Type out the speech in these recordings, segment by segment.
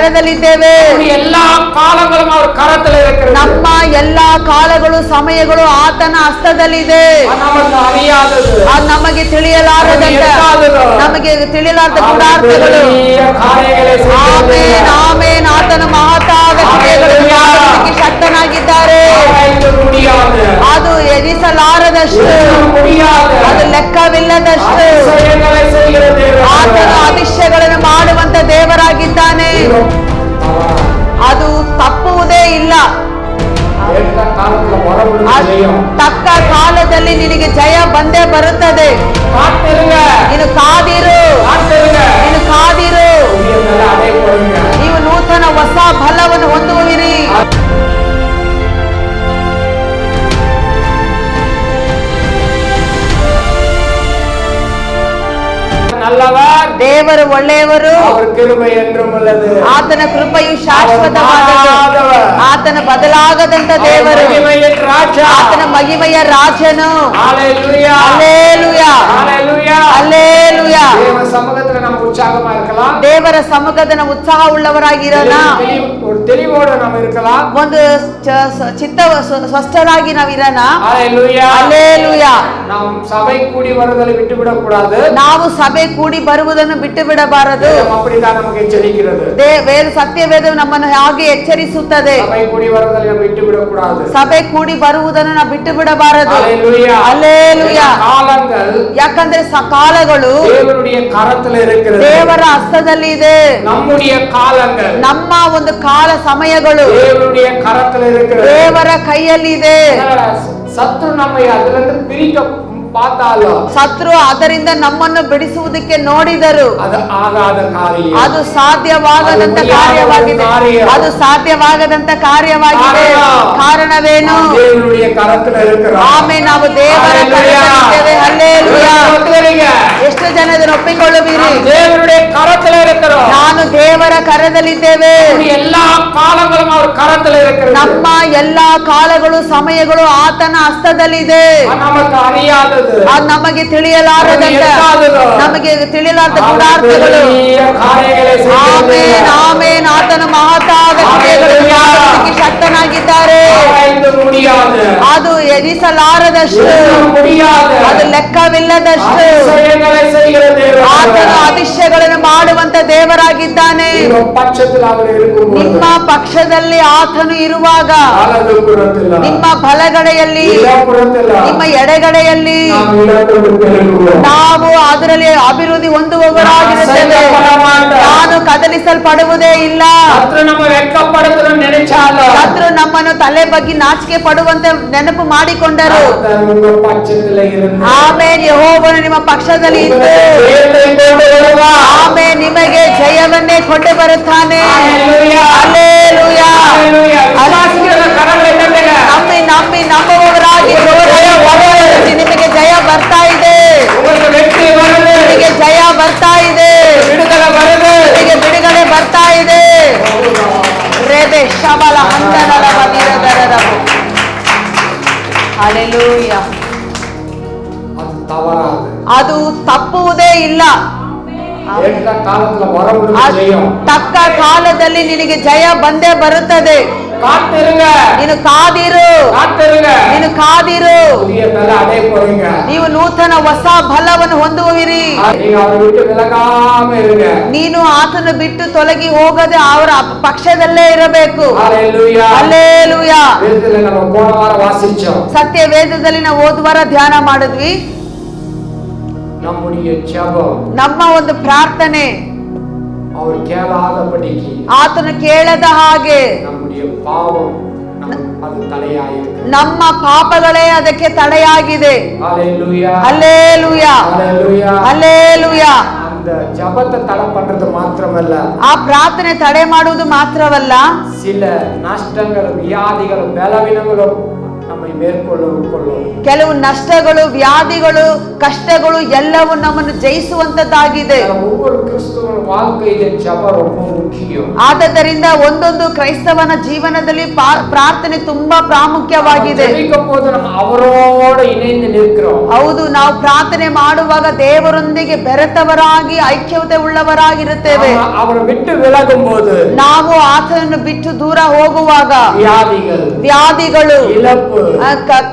ಕರದಲ್ಲಿದ್ದೇವೆ. எல்லா காலங்களும் அவர் கரத்தில் இருக்கிறது. ನಮ್ಮ ಎಲ್ಲಾ ಕಾಲಗಳು ಸಮಯಗಳು ಆತನ ಹಸ್ತದಲ್ಲಿದೆ. நமக்கு அறியாதது, ಅದು ನಮಗೆ ತಿಳಿಯಲಾರದಂತ, ನಮಗೆ ತಿಳಿಯಲಾರದ ಗುಡಾರ್ಥಗಳು. Amen amen. ಆತನ ಮಹತ್ತಾದ ಕ್ರಿಯೆಗಳನ್ನು ಮಾಡುವುದಕ್ಕೆ ಶಕ್ತನಾಗಿದ್ದಾರೆ. ಅದು ಎಣಿಸಲಾರದಷ್ಟು, ಅದು ಲೆಕ್ಕವಿಲ್ಲದಷ್ಟು ಆತನು ಅತಿಶಯಗಳನ್ನು ಮಾಡುವಂತ ದೇವರಾಗಿದ್ದಾನೆ. ಅದು ತಪ್ಪುವುದೇ ಇಲ್ಲ. ತಕ್ಕ ಕಾಲದಲ್ಲಿ ನಿನಗೆ ಜಯ ಬಂದೇ ಬರುತ್ತದೆ. ನೀನು ಕಾದಿರು, ನೀನು ಕಾದಿರು. ನೀವು ನೂತನ ಹೊಸ ಬಲವನ್ನು ಹೊಂದುವಿರಿ. ದೇವರು ಒಳ್ಳೆಯವರು, ಆತನ ಕೃಪೆಯು ಶಾಶ್ವತವಾದದ್ದು. ಆತನ ಬದಲಾಗದಂತ ದೇವರು, ಆತನ ಮಹಿಮೆಯ ರಾಜನು. Hallelujah hallelujah. ದೇವರ ಸಮ್ಮುಖದ ಉತ್ಸಾಹ ಉಳ್ಳವರಾಗಿರೋಣ. ಒಂದು ಚಿತ್ತ ಸ್ವಸ್ಥರಾಗಿ ನಾವಿರೋಣ. ಹಲ್ಲೆಲೂಯಾ. ನಾವು ಸಭೆ ಕೂಡಿ ಬರುವುದನ್ನು ಬಿಟ್ಟು ಬಿಡಬಾರದು. ಸತ್ಯವೇದ ನಮ್ಮನ್ನು ಹಾಗೆ ಎಚ್ಚರಿಸುತ್ತದೆ. ಸಭೆ ಕೂಡಿ ಬರುವುದನ್ನು ನಾವು ಬಿಟ್ಟು ಬಿಡಬಾರದು. ಹಲ್ಲೆಲೂಯಾ. ಯಾಕಂದ್ರೆ ಕಾಲಗಳು ದೇವರ ಹಸ್ತದಲ್ಲಿ ಇದೆ. ನಮ್ಮ ಒಂದು ಕಾಲ ಸಮಯಗಳು ದೇವರ ಕೈಯಲ್ಲಿ ಇದೆ. ಶತ್ರು ಅದರಿಂದ ನಮ್ಮನ್ನು ಬಿಡಿಸುವುದಕ್ಕೆ ನೋಡಿದರು. ಅದು ಸಾಧ್ಯವಾಗದಂತ ಕಾರ್ಯವಾಗಿದೆ. ಅದು ಸಾಧ್ಯವಾಗದಂತ ಕಾರ್ಯವಾಗಿದೆ. ಕಾರಣವೇನು? ಆಮೇಲೆ ನಾವು ದೇವರ ಕರದಲ್ಲಿದ್ದೇವೆ. ಹಲ್ಲೆಲೂಯಾ. ಎಷ್ಟು ಜನ ಇದನ್ನು ಒಪ್ಪಿಕೊಳ್ಳುವಿರಿ? ನಾನು ದೇವರ ಕರದಲ್ಲಿದ್ದೇವೆ. ನಮ್ಮ ಎಲ್ಲಾ ಕಾಲಗಳು ಸಮಯಗಳು ಆತನ ಹಸ್ತದಲ್ಲಿದೆ. ಅದು ನಮಗೆ ತಿಳಿಯಲಾರದಂತ, ನಮಗೆ ತಿಳಿಯಲಾರದ ಗುಡಾರ್ಥಗಳು. Amen amen. ಆತನ ಮಹತ್ತಾದ ಕ್ರಿಯೆಗಳನ್ನು ಮಾಡುವುದಕ್ಕೆ ಶಕ್ತನಾಗಿದ್ದಾರೆ. ಅದು ಎಣಿಸಲಾರದಷ್ಟು, ಅದು ಲೆಕ್ಕವಿಲ್ಲದಷ್ಟು ಆತನು ಅತಿಶಯಗಳನ್ನು ಮಾಡುವಂತ ದೇವರಾಗಿದ್ದಾನೆ. ನಿಮ್ಮ ಪಕ್ಷದಲ್ಲಿ ಆತನು ಇರುವಾಗ ನಿಮ್ಮ ಬಲಗಡೆಯಲ್ಲಿ, ನಿಮ್ಮ ಎಡೆಗಡೆಯಲ್ಲಿ ನಾವು ಅದರಲ್ಲಿ ಅಭಿವೃದ್ಧಿ ಹೊಂದುವವರಾಗಿರುತ್ತೇವೆ. ನಾನು ಕದಲಿಸಲ್ಪಡುವುದೇ ಇಲ್ಲ. ಶತ್ರು ನಮ್ಮನ್ನು ತಲೆ ಬಗ್ಗೆ ನಾಚಿಕೆ ಪಡುವಂತೆ ನೆನಪು ಮಾಡಿಕೊಂಡರು. ಆಮೇಲೆ ಯೆಹೋವನು ನಿಮ್ಮ ಪಕ್ಷದಲ್ಲಿ ಇದ್ದು ಆಮೇಲೆ ನಿಮಗೆ ಜಯವನ್ನೇ ಕೊಂಡು ಬರುತ್ತಾನೆ. ಹಲ್ಲೆಲೂಯಾ. ನಂಬಿ ನಂಬಿ ನಂಬುವವರಾಗಿ ನಿಮಗೆ ಜಯ ಬರ್ತಾ ಇದೆ. ನಿಮಗೆ ಜಯ ಬರ್ತಾ ಇದೆ. ನಿಮಗೆ ಬಿಡುಗಡೆ ಬರ್ತಾ ಇದೆ. ರೇಬೆ ಶಬಲ ಹಂದನಲ ಬದಿರದರರವು. ಹಲ್ಲೆಲೂಯಾ. ಅದು ತಪ್ಪುವುದೇ ಇಲ್ಲ. ತಕ್ಕ ಕಾಲದಲ್ಲಿ ನಿನಗೆ ಜಯ ಬಂದೇ ಬರುತ್ತದೆ. ನೀನು ಕಾದಿರು, ನೀನು ಕಾದಿರು. ನೀವು ನೂತನ ಹೊಸ ಬಲವನ್ನು ಹೊಂದುವಿರಿ. ನೀನು ಆತನ ಬಿಟ್ಟು ತೊಲಗಿ ಹೋಗದೆ ಅವರ ಪಕ್ಷದಲ್ಲೇ ಇರಬೇಕು. ಹಲ್ಲೆಲೂಯಾ. ಸತ್ಯ ವೇದದಲ್ಲಿ ನಾವು ಓದುವಾರ ಧ್ಯಾನ ಮಾಡಿದ್ವಿ. ನಮ್ಮ ಒಂದು ಪ್ರಾರ್ಥನೆ ಆತನು ಕೇಳದ ಹಾಗೆ ನಮ್ಮ ಪಾಪಗಳೇ ಅದಕ್ಕೆ ತಡೆಯಾಗಿದೆ. Hallelujah hallelujah. ஜபத்தை தடை பண்றது மாத்திரமல்ல, ಆ ಪ್ರಾರ್ಥನೆ ತಡೆ ಮಾಡುವುದು ಮಾತ್ರವಲ್ಲ, சில நஷ்டங்கள், வியாதிகள், பலவீனங்களும் நம்மை மேற்கொள்ளும் ಕೆಲವು ನಷ್ಟಗಳು, ವ್ಯಾಧಿಗಳು, ಕಷ್ಟಗಳು ಎಲ್ಲವೂ ನಮ್ಮನ್ನು ಜಯಿಸುವಂತದ್ದಾಗಿದೆ. ஒவ்வொரு கிறிஸ்தவன் வாழ்க்கையிலே ஜெபம் ரொம்ப முக்கியம். ಆದ್ದರಿಂದ ಒಂದೊಂದು ಕ್ರೈಸ್ತವನ ಜೀವನದಲ್ಲಿ ಪ್ರಾರ್ಥನೆ ತುಂಬಾ ಪ್ರಾಮುಖ್ಯವಾಗಿದೆ. ಜಪಿಸುವಾಗ ನಾವು ಅವரோடு இணைந்து நிற்கிறோம். ಹೌದು, ನಾವು ಪ್ರಾರ್ಥನೆ ಮಾಡುವಾಗ ದೇವರೊಂದಿಗೆ ಬೆರೆತವರಾಗಿ ಐಕ್ಯತೆ ಉಳ್ಳವರಾಗಿರುತ್ತೇವೆ. ಅವರ ಬಿಟ್ಟು ವಿಲಗುம்போது ನಾವು ಆತನನ್ನು ಬಿಟ್ಟು ದೂರ ಹೋಗುವಾಗ ವ್ಯಾಧಿಗಳು,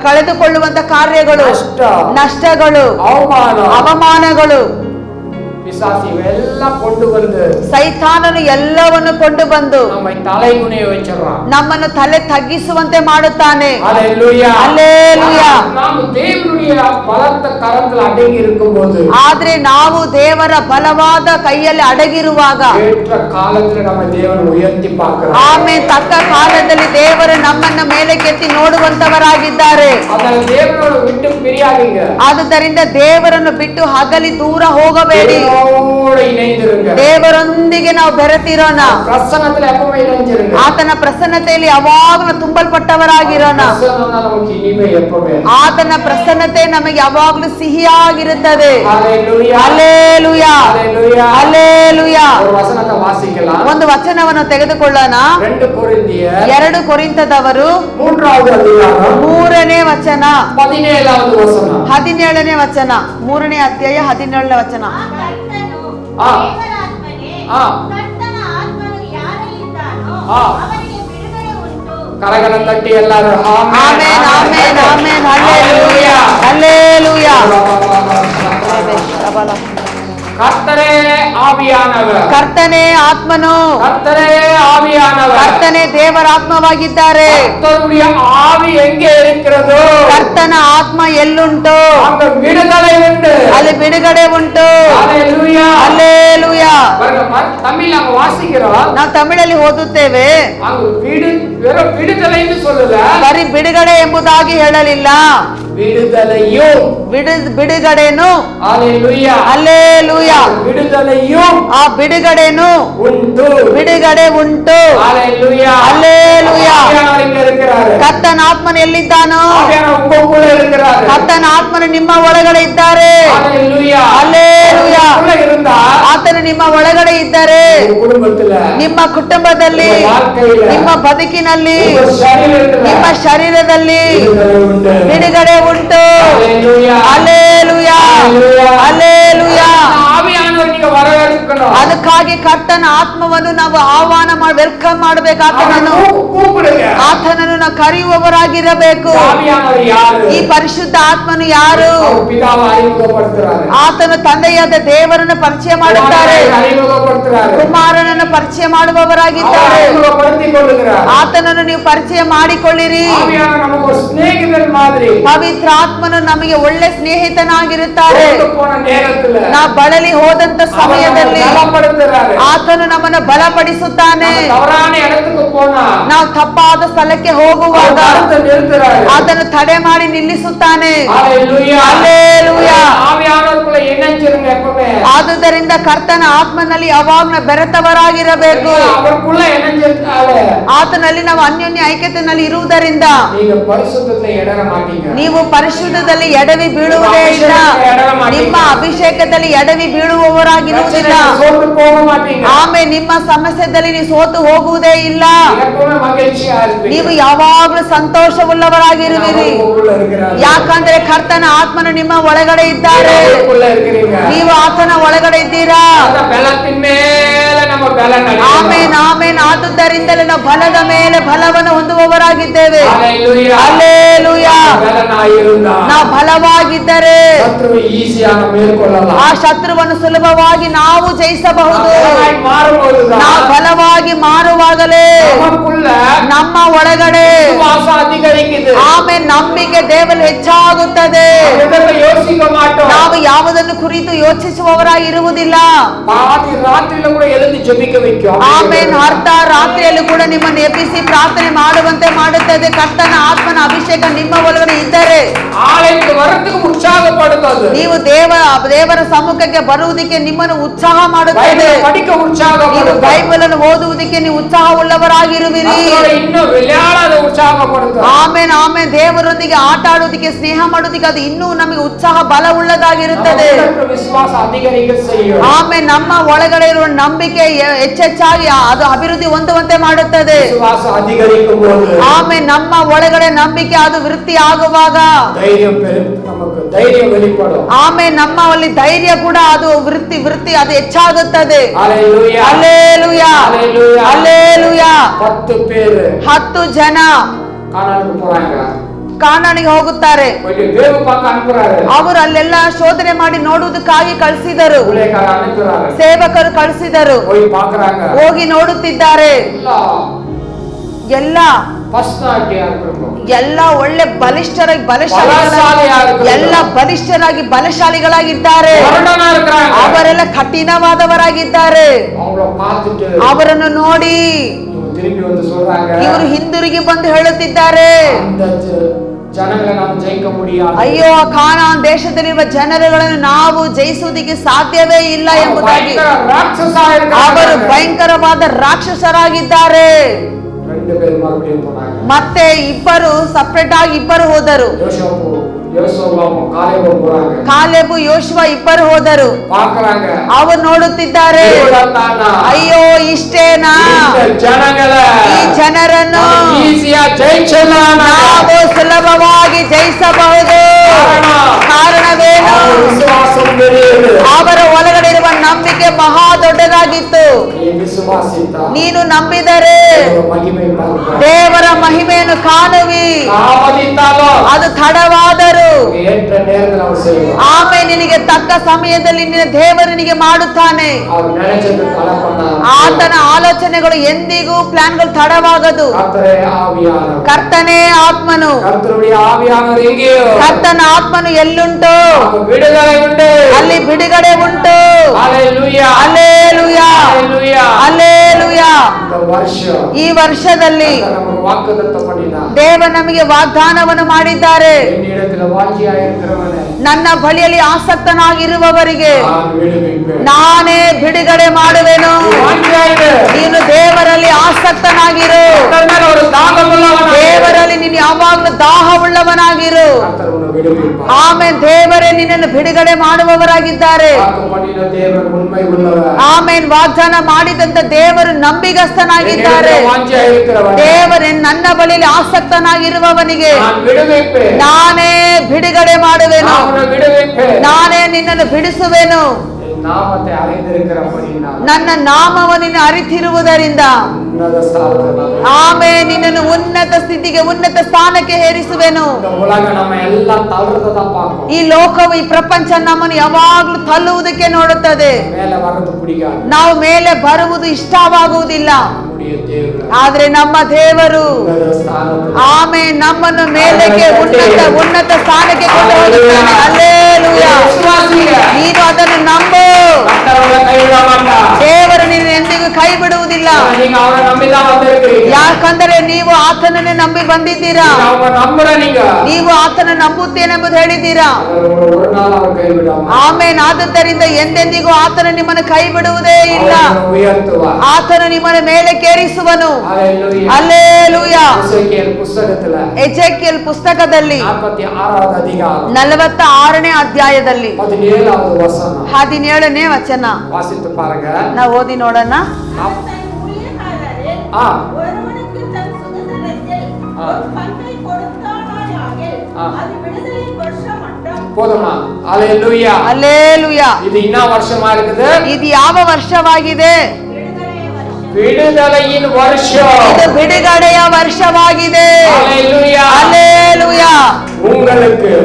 ಕಳೆದುಕೊಳ್ಳುವಂತ ಕಾರ್ಯಗಳು, ನಷ್ಟಗಳು, ಅವಮಾನಗಳು, ಸೈತಾನನು ಎಲ್ಲವನ್ನು ಕೊಂಡು ಬಂದು ನಮ್ಮನ್ನು ತಲೆ ತಗ್ಗಿಸುವಂತೆ ಮಾಡುತ್ತಾನೆ. ಆದ್ರೆ ನಾವು ದೇವರ ಬಲವಾದ ಕೈಯಲ್ಲಿ ಅಡಗಿರುವಾಗ ಆಮೇಲೆ ತಕ್ಕ ಕಾಲದಲ್ಲಿ ದೇವರು ನಮ್ಮನ್ನ ಮೇಲೆ ಕೆತ್ತಿ ನೋಡುವಂತವರಾಗಿದ್ದಾರೆ. ಆದುದರಿಂದ ದೇವರನ್ನು ಬಿಟ್ಟು ಹಗಲಿ ದೂರ ಹೋಗಬೇಡಿ. ದೇವರೊಂದಿಗೆ ನಾವು ಬೆರೆತಿರೋಣ. ಆತನ ಪ್ರಸನ್ನತೆಯಲ್ಲಿ ಯಾವಾಗಲೂ ತುಂಬಲ್ಪಟ್ಟವರಾಗಿರೋಣ. ಆತನ ಪ್ರಸನ್ನತೆ ನಮಗೆ ಯಾವಾಗಲೂ ಸಿಹಿಯಾಗಿರುತ್ತದೆ. Hallelujah, hallelujah. ಒಂದು ವಚನವನ್ನು ತೆಗೆದುಕೊಳ್ಳೋಣ. 2 ಕೊರಿಂಥದವರು 3ನೇ ವಚನ 17ನೇ ವಚನ, 3ನೇ ಅಧ್ಯಾಯ 17ನೇ ವಚನ. ಕರಗಳ ತಟ್ಟಿ ಎಲ್ಲರೂ amen, amen, amen. Hallelujah, hallelujah. ಕರ್ತನೇ ಆವಿಯಾನವರು, ಕರ್ತನೇ ಆತ್ಮನು, ಕರ್ತನೇ ಆವಿಯಾನವರು, ಕರ್ತನೇ ದೇವರ ಆತ್ಮವಾಗಿದ್ದಾರೆ. ಕರ್ತನುடைய ஆவி எங்கே இருக்கிறதோ ಕರ್ತನ ಆತ್ಮ ಎಲ್ಲುಂಟು அங்க விடுதலை உண்டு, ಅಲ್ಲಿ ಬಿಡುಗಡೆ ಉಂಟು. Hallelujah, hallelujah. தமிழ்ல நாம வாசிக்கிறோம், ನಾವು ತಮಿಳಲ್ಲಿ ಓದುತ್ತೇವೆ. அங்க விடுதலை ಎಂದು சொல்லல, ಬರೀ ಬಿಡುಗಡೆ ಎಂಬುದಾಗಿ ಹೇಳಲಿಲ್ಲ, விடுதலையோ ಬಿಡುಗಡೆನು. Hallelujah, hallelujah. விடுதலையோ ಆ ಬಿಡುಗಡೆನು ಉಂಟು, ಬಿಡುಗಡೆ ಉಂಟು. Hallelujah, hallelujah. ಕರ್ತನ ಆತ್ಮನ ಎಲ್ಲಿದ್ದಾನೋ ಕರ್ತನ ಆತ್ಮನು ನಿಮ್ಮ ಒಳಗಡೆ ಇದ್ದಾರೆ. ಹಲ್ಲೆಲೂಯಾ. ಆತನು ನಿಮ್ಮ ಒಳಗಡೆ ಇದ್ದಾರೆ. ನಿಮ್ಮ ಕುಟುಂಬದಲ್ಲಿ, ನಿಮ್ಮ ಬದುಕಿನಲ್ಲಿ, ನಿಮ್ಮ ಶರೀರದಲ್ಲಿ ಬಿಡುಗಡೆ ಉಂಟು. Hallelujah, hallelujah. ಅದಕ್ಕಾಗಿ ಕರ್ತನ ಆತ್ಮವನ್ನು ನಾವು ಆಹ್ವಾನ ಮಾಡಿ ವೆಲ್ಕಮ್ ಮಾಡಬೇಕು. ಆತನನ್ನು ನಾವು ಕರೆಯುವವರಾಗಿರಬೇಕು. ಈ ಪರಿಶುದ್ಧ ಆತ್ಮನು ಯಾರು? ಆತನು ತಂದೆಯಾದ ದೇವರನ್ನು ಪರಿಚಯ ಮಾಡುತ್ತಾರೆ, ಕುಮಾರನನ್ನು ಪರಿಚಯ ಮಾಡುವವರಾಗಿದ್ದಾರೆ. ಆತನನ್ನು ನೀವು ಪರಿಚಯ ಮಾಡಿಕೊಳ್ಳಿರಿ. ಪವಿತ್ರ ಆತ್ಮನು ನಮಗೆ ಒಳ್ಳೆ ಸ್ನೇಹಿತನಾಗಿರುತ್ತಾರೆ. ನಾವು ಬಳಲಿ ಹೋದಂತ ಸಮಯದಲ್ಲಿ ಆತನು ನಮ್ಮನ್ನು ಬಲಪಡಿಸುತ್ತಾನೆ. ನಾವು ತಪ್ಪಾದ ಸ್ಥಳಕ್ಕೆ ಹೋಗುವಾಗ ಆತನು ತಡೆ ಮಾಡಿ ನಿಲ್ಲಿಸುತ್ತಾನೆ. ಹಲ್ಲೆಲೂಯಾ. ಆದುದರಿಂದ ಕರ್ತನ ಆತ್ಮನಲ್ಲಿ ಯಾವಾಗ ಬೆರೆತವರಾಗಿರಬೇಕು. ಆತನಲ್ಲಿ ನಾವು ಅನ್ಯೋನ್ಯ ಐಕ್ಯತೆಯಲ್ಲಿ ಇರುವುದರಿಂದ ನೀವು ಪರಿಶುದ್ಧದಲ್ಲಿ ಎಡವಿ ಬೀಳುವುದೇ ಇಲ್ಲ. ನಿಮ್ಮ ಅಭಿಷೇಕದಲ್ಲಿ ಎಡವಿ ಬೀಳುವವರಾಗಿರುವುದಿಲ್ಲ. ಆಮೇಲೆ ನಿಮ್ಮ ಸಮಸ್ಯೆದಲ್ಲಿ ನೀವು ಸೋತು ಹೋಗುವುದೇ ಇಲ್ಲ. ನೀವು ಯಾವಾಗಲೂ ಸಂತೋಷವುಳ್ಳವರಾಗಿರುವಿರಿ. ಯಾಕಂದ್ರೆ ಕರ್ತನ ಆತ್ಮನು ನಿಮ್ಮ ಒಳಗಡೆ ಇದ್ದಾರೆ. ನೀವು ಆತನ ಒಳಗಡೆ ಇದ್ದೀರಾ. ಆಮೇನ್, ಆಮೇನ್. ಆದುದರಿಂದಲೇ ನಾವು ಬಲದ ಮೇಲೆ ಬಲವನ್ನು ಹೊಂದುವವರಾಗಿದ್ದೇವೆ. ಹಲ್ಲೆಲೂಯಾ. ನಾವು ಬಲವಾಗಿದ್ದರೆ ಆ ಶತ್ರುವನ್ನು ಸುಲಭವಾಗಿ ನಾವು ಜಯಿಸಬಹುದು. ನಾವು ಬಲವಾಗಿ ಮಾರುವಾಗಲೇ ನಮ್ಮ ಒಳಗಡೆ ಆಮೇಲೆ ನಂಬಿಕೆ ದೇವರು ಹೆಚ್ಚಾಗುತ್ತದೆ. ನಾವು ಯಾವುದನ್ನು ಕುರಿತು ಯೋಚಿಸುವವರಾಗಿರುವುದಿಲ್ಲ. ಆಮೇಲೆ ಅರ್ಧ ರಾತ್ರಿಯಲ್ಲೂ ಕೂಡ ನಿಮ್ಮನ್ನು ಎಬ್ಬಿಸಿ ಪ್ರಾರ್ಥನೆ ಮಾಡುವಂತೆ ಮಾಡುತ್ತದೆ. ಕರ್ತನ ಆತ್ಮನ ಅಭಿಷೇಕ ನಿಮ್ಮ ಒಳಗಡೆ ಇದ್ದರೆ ನೀವು ದೇವರ ಸಮ್ಮುಖಕ್ಕೆ ಬರುವುದಕ್ಕೆ ನಿಮ್ಮನ್ನು ಉತ್ಸಾಹ ಮಾಡುತ್ತದೆ. ಬೈಬಲ್ ಅನ್ನು ಓದುವುದಕ್ಕೆ ಆಡುವುದಕ್ಕೆ ನೀವು ಉತ್ಸಾಹ ಉಳ್ಳವರಾಗಿರುವಿರಿ. ಕರ್ತரோடு இன்னும் விளையாடாத உற்சாகப்படுத்தும். Amen amen. ದೇವರೊಂದಿಗೆ ಆಟ ಆಡುವುದಕ್ಕೆ, ಸ್ನೇಹ ಮಾಡುವುದಕ್ಕೆ ಅದು ಇನ್ನೂ ನಮಗೆ ಉತ್ಸಾಹ ಬಲ ಉಳ್ಳದಾಗಿರುತ್ತದೆ. ವಿಶ್ವಾಸ ಅಧಿಕರಿಕೆ செய்யும். ಆಮೆನ್. ನಮ್ಮ ಒಳಗಡೆ ಇರುವ ನಂಬಿಕೆ ಹೆಚ್ಚೆಚ್ಚಾಗಿ ಅದು ಅಭಿವೃದ್ಧಿ ಹೊಂದುವಂತೆ ಮಾಡುತ್ತದೆ. ವಿಶ್ವಾಸ ಅಧಿಕರಿக்கும்போது ಆಮೆನ್. ನಮ್ಮ ಒಳಗಡೆ ನಂಬಿಕೆ ಅದು ವೃದ್ಧಿ ಆಗುವಾಗ ನಮಗೆ ಧೈರ್ಯ வெளிப்படும். ಆಮೆನ್. ನಮ್ಮಲ್ಲಿ ಧೈರ್ಯ ಕೂಡ ಅದು ವೃತ್ತಿ ಅದು ಹೆಚ್ಚಾಗುತ್ತದೆ. Hallelujah hallelujah hallelujah hallelujah. 10 ಜನ ಕಾನಾನಿಗೆ போறாங்க. ಕಾನಾನಿಗೆ ಹೋಗುತ್ತಾರೆ. ಅವರು ಅಲ್ಲೆಲ್ಲ ಶೋಧನೆ ಮಾಡಿ ನೋಡುವುದಕ್ಕಾಗಿ ಕಳಿಸಿದರು. ಸೇವಕರು ಕಳಿಸಿದರು. ಹೋಗಿ ನೋಡುತ್ತಿದ್ದಾರೆ. ಎಲ್ಲ ಒಳ್ಳೆ ಬಲಶಾಲಿಗಳಾಗಿದ್ದಾರೆ. ಅವರೆಲ್ಲ ಕಠಿಣವಾದವರಾಗಿದ್ದಾರೆ. ಅವರನ್ನು ನೋಡಿ ಇವರು ಹಿಂದಿರುಗಿ ಬಂದು ಹೇಳುತ್ತಿದ್ದಾರೆ, ಅಯ್ಯೋ, ಕಾನಾನ್ ದೇಶದಲ್ಲಿರುವ ಜನರುಗಳನ್ನು ನಾವು ಜಯಿಸುವುದಕ್ಕೆ ಸಾಧ್ಯವೇ ಇಲ್ಲ ಎಂಬುದಾಗಿ. ಅವರು ಭಯಂಕರವಾದ ರಾಕ್ಷಸರಾಗಿದ್ದಾರೆ. ಮತ್ತೆ ಇಬ್ಬರು ಸಪರೇಟ್ ಆಗಿ ಹೋದರು. ಕಾಲೇಬು ಯೋಶುವ ಇಬ್ಬರು ಹೋದರು. ಅವರು ನೋಡುತ್ತಿದ್ದಾರೆ, ಅಯ್ಯೋ, ಇಷ್ಟೇನಾ? ಈ ಜನರನ್ನು ನಾವು ಸುಲಭವಾಗಿ ಜಯಿಸಬಹುದು. ಕಾರಣವೇನು? ಅವರ ಒಳಗಡೆ ಇರುವ ನಂಬಿಕೆ ಮಹಾ ದೊಡ್ಡದಾಗಿತ್ತು. ನೀನು ನಂಬಿದರೆ ದೇವರ ಮಹಿಮೆಯನ್ನು ಕಾಣುವಿ. ಅದು ತಡವಾದರೂ ಆಮೇಲೆ ನಿನಗೆ ತಕ್ಕ ಸಮಯದಲ್ಲಿ ನಿನ್ನ ದೇವರು ನಿನಗೆ ಮಾಡುತ್ತಾನೆ. ಆತನ ಆಲೋಚನೆಗಳು ಎಂದಿಗೂ ಪ್ಲಾನ್ಗಳು ತಡವಾಗದು. ಕರ್ತನೇ ಆತ್ಮನು, ಕರ್ತನ ಆತ್ಮನು ಎಲ್ಲುಂಟು ಅಲ್ಲಿ ಬಿಡುಗಡೆ ಉಂಟು. Hallelujah hallelujah. ಈ ವರ್ಷದಲ್ಲಿ ದೇವ ನಮಗೆ ವಾಗ್ದಾನವನ್ನು ಮಾಡಿದ್ದಾರೆ. ನನ್ನ ಬಳಿಯಲ್ಲಿ ಆಸಕ್ತನಾಗಿರುವವರಿಗೆ ನಾನೇ ಬಿಡುಗಡೆ ಮಾಡುವೆನು. ನೀನು ದೇವರಲ್ಲಿ ಆಸಕ್ತನಾಗಿರು. ದೇವರಲ್ಲಿ ನೀನು ಯಾವಾಗಲೂ ದಾಹವುಳ್ಳವನಾಗಿರು. ಆಮೇಲೆ ದೇವರೇ ನಿನ್ನನ್ನು ಬಿಡುಗಡೆ ಮಾಡುವವರಾಗಿದ್ದಾರೆ. ಆಮೇಲೆ ವಾಗ್ದಾನ ಮಾಡಿದಂತ ದೇವರು ನಂಬಿಗಸ್ತನಾಗಿದ್ದಾರೆ. ದೇವರೇ ನನ್ನ ಬಳಿಯಲ್ಲಿ ಆಸಕ್ತನಾಗಿರುವವನಿಗೆ ನಾನೇ ಬಿಡುಗಡೆ ಮಾಡುವೆನು. ನಾನೇ ನಿನ್ನನ್ನು ಬಿಡಿಸುವೆನು. ನನ್ನ ನಾಮವನ್ನು ಅರಿತಿರುವುದರಿಂದ ಆಮೇಲೆ ನಿನ್ನನ್ನು ಉನ್ನತ ಸ್ಥಿತಿಗೆ, ಉನ್ನತ ಸ್ಥಾನಕ್ಕೆ ಏರಿಸುವೆನು. ಈ ಲೋಕವು, ಈ ಪ್ರಪಂಚ ನಮ್ಮನ್ನು ಯಾವಾಗಲೂ ತಳ್ಳುವುದಕ್ಕೆ ನೋಡುತ್ತದೆ. ನಾವು ಮೇಲೆ ಬರುವುದು ಇಷ್ಟವಾಗುವುದಿಲ್ಲ. ಆದ್ರೆ ನಮ್ಮ ದೇವರು ಆಮೇಲೆ ನಮ್ಮನ್ನು ಮೇಲಕ್ಕೆ ಉನ್ನತ ಸ್ಥಾನಕ್ಕೆ ಕೊಂಡು ಹೋಗುತ್ತಾನೆ. ಹಲ್ಲೆಲೂಯಾ. ನೀನು ಅದನ್ನು ನಂಬು. ದೇವರು ನೀನು ಎಂದಿಗೂ ಕೈ ಬಿಡುವುದಿಲ್ಲ. ಯಾಕಂದರೆ ನೀವು ಆತನನ್ನೇ ನಂಬಿ ಬಂದಿದ್ದೀರಾ. ನೀವು ಆತನ ನಂಬುತ್ತೇನೆಂಬುದು ಹೇಳಿದ್ದೀರಾ. ಆಮೇಲೆ ಆದದ್ದರಿಂದ ಎಂದೆಂದಿಗೂ ಆತನ ನಿಮ್ಮನ್ನು ಕೈ ಬಿಡುವುದೇ ಇಲ್ಲ. ಆತನು ನಿಮ್ಮನ್ನು ಮೇಲೆ ಕೇರಿಸುವನು. ಹಲ್ಲೆಲೂಯಾ. ಎಜೆಕಿಯೇಲ್ ಪುಸ್ತಕದಲ್ಲಿ 46ನೇ ಅಧ್ಯಾಯದಲ್ಲಿ 17ನೇ ವಚನ ನಾವು ಓದಿ ನೋಡೋಣ. ಇದು ಯಾವ ವರ್ಷವಾಗಿದೆ? ಬಿಡುಗಡೆಯ ವರ್ಷ. ಇದು ಬಿಡುಗಡೆಯ ವರ್ಷವಾಗಿದೆ. ಹಲ್ಲೆಲೂಯಾ.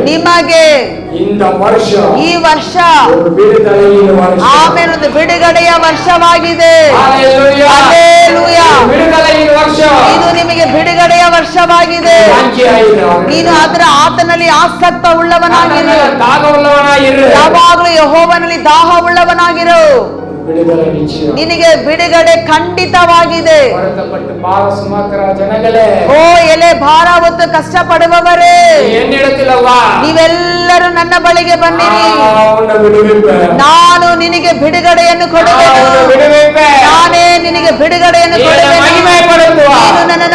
ನಿಮಗೆ ಈ ವರ್ಷ ಆಮೇಲೆ ಒಂದು ಬಿಡುಗಡೆಯ ವರ್ಷವಾಗಿದೆ. ಹಲ್ಲೆಲೂಯಾ. ಇದು ನಿಮಗೆ ಬಿಡುಗಡೆಯ ವರ್ಷವಾಗಿದೆ. ನೀನು ಅದರ ಆತನಲ್ಲಿ ಆಸಕ್ತ ಉಳ್ಳವನಾಗಿರು. ಯಾವಾಗಲೂ ಯೆಹೋವನಲ್ಲಿ ದಾಹ ಉಳ್ಳವನಾಗಿರು. ನಿನಗೆ ಬಿಡುಗಡೆ ಖಂಡಿತವಾಗಿದೆ. ಓ ಎಲೆ ಭಾರ ಹೊತ್ತು ಕಷ್ಟ ಪಡುವವರೇ, ನೀವೆಲ್ಲರೂ ನನ್ನ ಬಳಿಗೆ ಬನ್ನಿರಿ. ನಾನು ನಿನಗೆ ಬಿಡುಗಡೆಯನ್ನು ಕೊಡುವೆನು. ನಾನೇ ನಿನಗೆ ಬಿಡುಗಡೆಯನ್ನು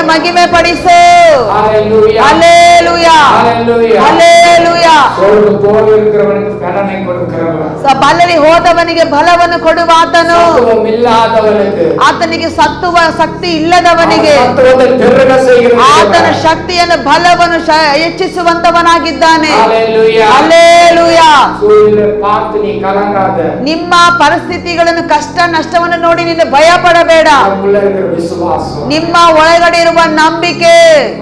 ಮಹಿಮೆ ಪಡಿಸು. Hallelujah. அல்லேலூயா Hallelujah. அல்லேலೂயா. ಸೋಲು ಹೋಗಿರುವವನಿಗೆ ಬಲನೆ ಕೊಡುತ್ತಾರಲ್ಲ. ಬಲಲಿ ಹೋದವನಿಗೆ ಬಲವನ್ನು ಕೊಡುವ ಆತನು. ಸತ್ವವಿಲ್ಲದವನಿಗೆ, ಆತನಿಗೆ ಸತ್ತುವ ಶಕ್ತಿ ಇಲ್ಲದವನಿಗೆ ಸತ್ವದ ತಿರುಗ செய்கிறது. ಆತನ ಶಕ್ತಿಯನ್ನು ಬಲವನ್ನು ಹೆಚ್ಚಿಸುವಂತವನಾಗಿದ್ದಾನೆ. Hallelujah. அல்லேலೂயா. ಸೂರ್ಯನ பார்த்து நீ கலங்காத. ನಿಮ್ಮ ಪರಿಸ್ಥಿತಿಗಳನ್ನು ಕಷ್ಟ ನಷ್ಟವನ್ನು ನೋಡಿ ನೀನು ಭಯ ಪಡಬೇಡ. நமக்குள்ள இருக்கிற விசுவாசம், ನಿಮ್ಮ ಒಳಗಡೆ ಇರುವ ನಂಬಿಕೆ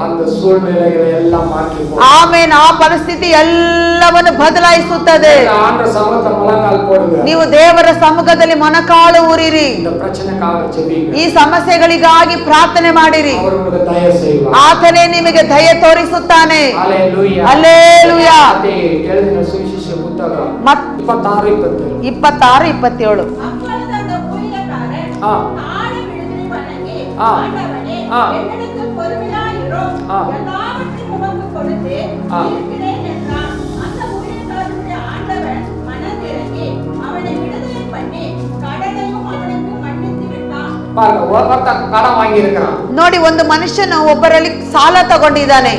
அந்த சூழ்நிலைகளை எல்லாம் மாற்றி போடும். ಆಮೇನ್. ಆ ಪರಿಸ್ಥಿತಿ ಎಲ್ಲವನ್ನು ಬದಲಾಯಿಸುತ್ತದೆ. ஆண்டவர் சமூகத்துல முழங்கால் போடுங்க. ನೀವು ದೇವರ ಸಮ್ಮುಖದಲ್ಲಿ ಮೊಣಕಾಲು ಊರಿರಿ. இந்த பிரச்சனைக்காக ஜெபிங்க. ಈ ಸಮಸ್ಯೆಗಳಿಗಾಗಿ ಪ್ರಾರ್ಥನೆ ಮಾಡಿರಿ. அவர் உங்களுக்கு தயவு செய்வார். ಆತನೇ ನಿಮಗೆ ದಯೆ ತೋರಿಸುತ್ತಾನೆ. Hallelujah. அல்லேலூயா. ಅದೇ எழுதின ಸುವಿಶೇಷ ಪುಸ್ತಕ ಮತ್ 26:27. 26:27. அப்பொழுது அந்த ஊழியக்காரன் ஆ. தாழ விழுந்து வணங்கி, ஆ. ஆண்டவனே, ஆ. என்னிடத்தில் பொறுமையாயிரும், ஆ. எல்லாவற்றையும் உமக்கு கொடுத்து ஆ. இருக்கிறேன் என்றான். அந்த ஊழியக்காரனுடைய ஆண்டவன் மனதிறங்கி அவனை விடுதலை பண்ணி கடனையும் அவனுக்கு மன்னித்து விட்டான். பாருங்க, ஒருத்த கடன் வாங்கி இருக்கிறான். ನೋಡಿ, ಒಂದು ಮನುಷ್ಯನು ಒಬ್ಬರಲ್ಲಿ ಸಾಲ ತಗೊಂಡಿದ್ದಾನೆ.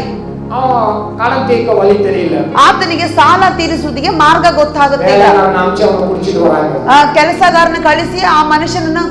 அவன் கடன் தீர்க்க வழி தெரியல. ಆತನಿಗೆ ಸಾಲ ತೀರಿಸುವುದಕ್ಕೆ ಮಾರ್ಗ ಗೊತ್ತಾಗುತ್ತಿಲ್ಲ. வேலைக்காரன் அனுப்பிச்சு அவனை குடிச்சிட்டு வராங்க. ಕೆಲಸಗಾರನ ಕಳಿಸಿ ಆ ಮನುಷ್ಯನನ್ನು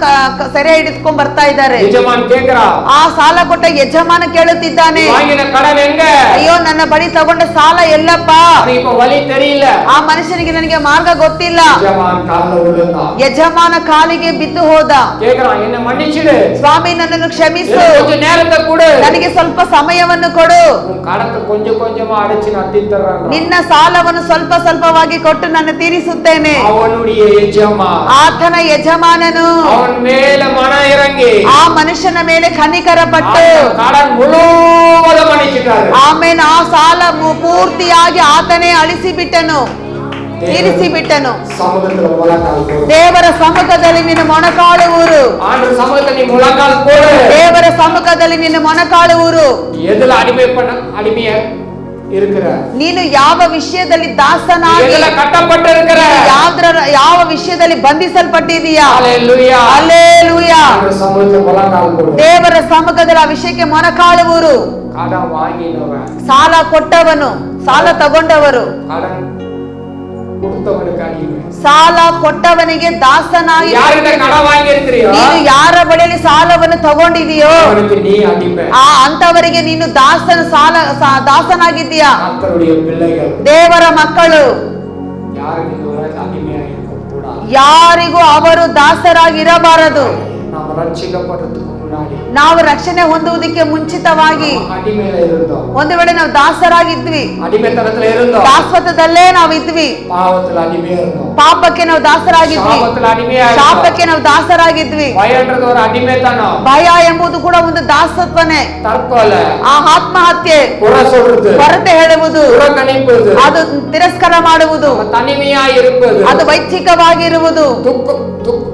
ಸೆರೆ ಹಿಡಿದುಕೊಂಡ್ ಬರ್ತಾ ಇದ್ದಾರೆ. ಯಜಮಾನ್ ಕೇಕ್ರಾ, ಆ ಸಾಲ ಕೊಟ್ಟ ಯಜಮಾನ ಕೇಳುತ್ತಿದ್ದಾನೆ, வாங்கின கடன் எங்க? ಅಯ್ಯೋ, ನನ್ನ ಬಳಿ ತಗೊಂಡ ಸಾಲ ಎಲ್ಲಪ್ಪ? இப்ப வழி தெரியல. ಆ ಮನುಷ್ಯನಿಗೆ ನನಗೆ ಮಾರ್ಗ ಗೊತ್ತಿಲ್ಲ. ಯಜಮಾನ್ ಕಾಲಿಗೆ விழுந்தான். ಯಜಮಾನ ಕಾಲಿಗೆ ಬಿದ್ದು ಹೋದ. கேக்குறான், என்ன மன்னிச்சிடு ಸ್ವಾಮಿ, ನನ್ನನ್ನು ಕ್ಷಮಿಸು, கொஞ்ச நேரத்தை கொடு, ನನಗೆ ಸ್ವಲ್ಪ ಸಮಯವನ್ನು ಕೊಡು, உன் கடத்தை கொஞ்சம் கொஞ்சமா அடைச்சு நான் தீர்த்தறேன். ನಿನ್ನ ಸಾಲವನ್ನು ಸ್ವಲ್ಪ ಸ್ವಲ್ಪವಾಗಿ ಕೊಟ್ಟು ನಾನು ತೀರಿಸುತ್ತೇನೆ. அவனுடைய ಯಜಮಾನ್, ಆತನ ಯಜಮಾನನು அவன் மேல மன இறங்கி ಆ ಮನುಷ್ಯನ ಮೇಲೆ ಕನಿಕರ ಪಟ್ಟು கடன் முழுவதும் மன்னிச்சிட்டாரு. ಆಮೇಲೆ ಆ ಸಾಲ ಪೂರ್ತಿಯಾಗಿ ಆತನೇ ಅಳಿಸಿ ಬಿಟ್ಟನು, ತೀರಿಸಿ ಬಿಟ್ಟನು. சமூகத்துல முழங்கால் போடு. ದೇವರ ಸಮ್ಮುಖದಲ್ಲಿ ನಿನ್ನ ಮೊಣಕಾಲು ಊರು. ஆண்டவர் சமூகத்துல நீ முழங்கால் போடு. ದೇವರ ಸಮ್ಮುಖದಲ್ಲಿ ನಿನ್ನ ಮೊಣಕಾಲು ಊರು. எதுல அடிமையா இருக்கிற? ನೀನು ಯಾವ ವಿಷಯದಲ್ಲಿ ದಾಸನಾಗಿ, எதுல கட்டப்பட்டு இருக்கிற? ಯಾವ ವಿಷಯದಲ್ಲಿ ಬಂಧಿಸಲ್ಪಟ್ಟಿದೀಯಾ? ஹalleluya. அல்லேலூயா. ஆண்டவர் சமூகத்துல முழங்கால் போடு. ದೇವರ ಸಮ್ಮುಖದಲ್ಲಿ ಆ ವಿಷಯಕ್ಕೆ ಮೊಣಕಾಲು ಊರು. கடன் வாங்கினவன், ಸಾಲ ಕೊಟ್ಟವನು, ಸಾಲ ತಗೊಂಡವರು, கடன் கொடுத்தவனுக்கு அடிமை. ಸಾಲ ಕೊಟ್ಟವನಿಗೆ ದಾಸನಾಗಿ, யார்கிட்ட கடன் வாங்கி இருக்கிறியோ ನೀನು ಯಾರ ಬಳಿಯಲ್ಲಿ ಸಾಲವನ್ನು ತಗೊಂಡಿದೀಯೋ அவனுக்கு நீ அடிமை. ಅಂತವರಿಗೆ ನೀನು ದಾಸನಾಗಿದ್ದೀಯಾ. கர்த்தருடைய பிள்ளைகள், ದೇವರ ಮಕ್ಕಳು யாருக்கு இந்த உலகத்துல அடிமையா இருக்க கூடாது. ಯಾರಿಗೂ ಅವರು ದಾಸರಾಗಿರಬಾರದು. நாம் ரட்சிக்கப்படுறதுக்கு முன்னாடி ನಾವು ರಕ್ಷಣೆ ಹೊಂದುವುದಕ್ಕೆ ಮುಂಚಿತವಾಗಿ அடிமையில இருந்தோம். ಒಂದು ವೇಳೆ ನಾವು ದಾಸರಾಗಿದ್ವಿ, அடிமைத்தனத்துல இருந்தோம். ದಾಸತ್ವದಲ್ಲೇ ನಾವು ಇದ್ವಿ, பாவத்துல அடிமையா இருந்தோம். ಪಾಪಕ್ಕೆ ನಾವು ದಾಸರಾಗಿದ್ವಿ, சாபத்துல அடிமையா இருந்தோம். ಶಾಪಕ್ಕೆ ನಾವು ದಾಸರಾಗಿದ್ವಿ. பயன்றது ஒரு அடிமைத்தனம். ಭಯ ಎಂಬುದು ಕೂಡ ಒಂದು ದಾಸತ್ವನೇ. தற்கொலை, ಆ ಆತ್ಮಹತ್ಯೆ, குறை சொல்றது, ಕೊರತೆ ಹೇಳುವುದು, புறக்கணிப்பது, ಅದು ತಿರಸ್ಕಾರ ಮಾಡುವುದು, தனிமையா இருப்பது, ಅದು ವೈಚ್ಛಿಕವಾಗಿರುವುದು,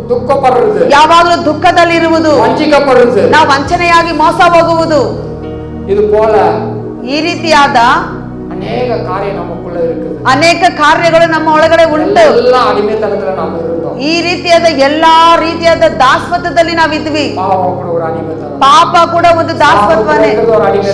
துக்கப்படுறது, ಯಾವಾಗಲೂ ದುಃಖದಲ್ಲಿರುವುದು, வஞ்சிக்கப்படுறது, ನಾವು ವಂಚನೆಯಾಗಿ ಮೋಸ ಹೋಗುವುದು, இது போல ಈ ರೀತಿಯಾದ அநேக காரியம் நமக்குள்ள இருக்குது. ಅನೇಕ ಕಾರ್ಯಗಳು ನಮ್ಮ ಒಳಗಡೆ ಉಂಟು. எல்லாம் அடிமைத்தனத்துல நாம இருந்தோம். ಈ ರೀತಿಯಾದ ಎಲ್ಲಾ ರೀತಿಯಾದ ದಾಸತ್ವದಲ್ಲಿ ನಾವಿದ್ವಿ. பாவம் கூட ஒரு அடிமைத்தனம். ಪಾಪ ಕೂಡ ಒಂದು ದಾಸತ್ವನೇ,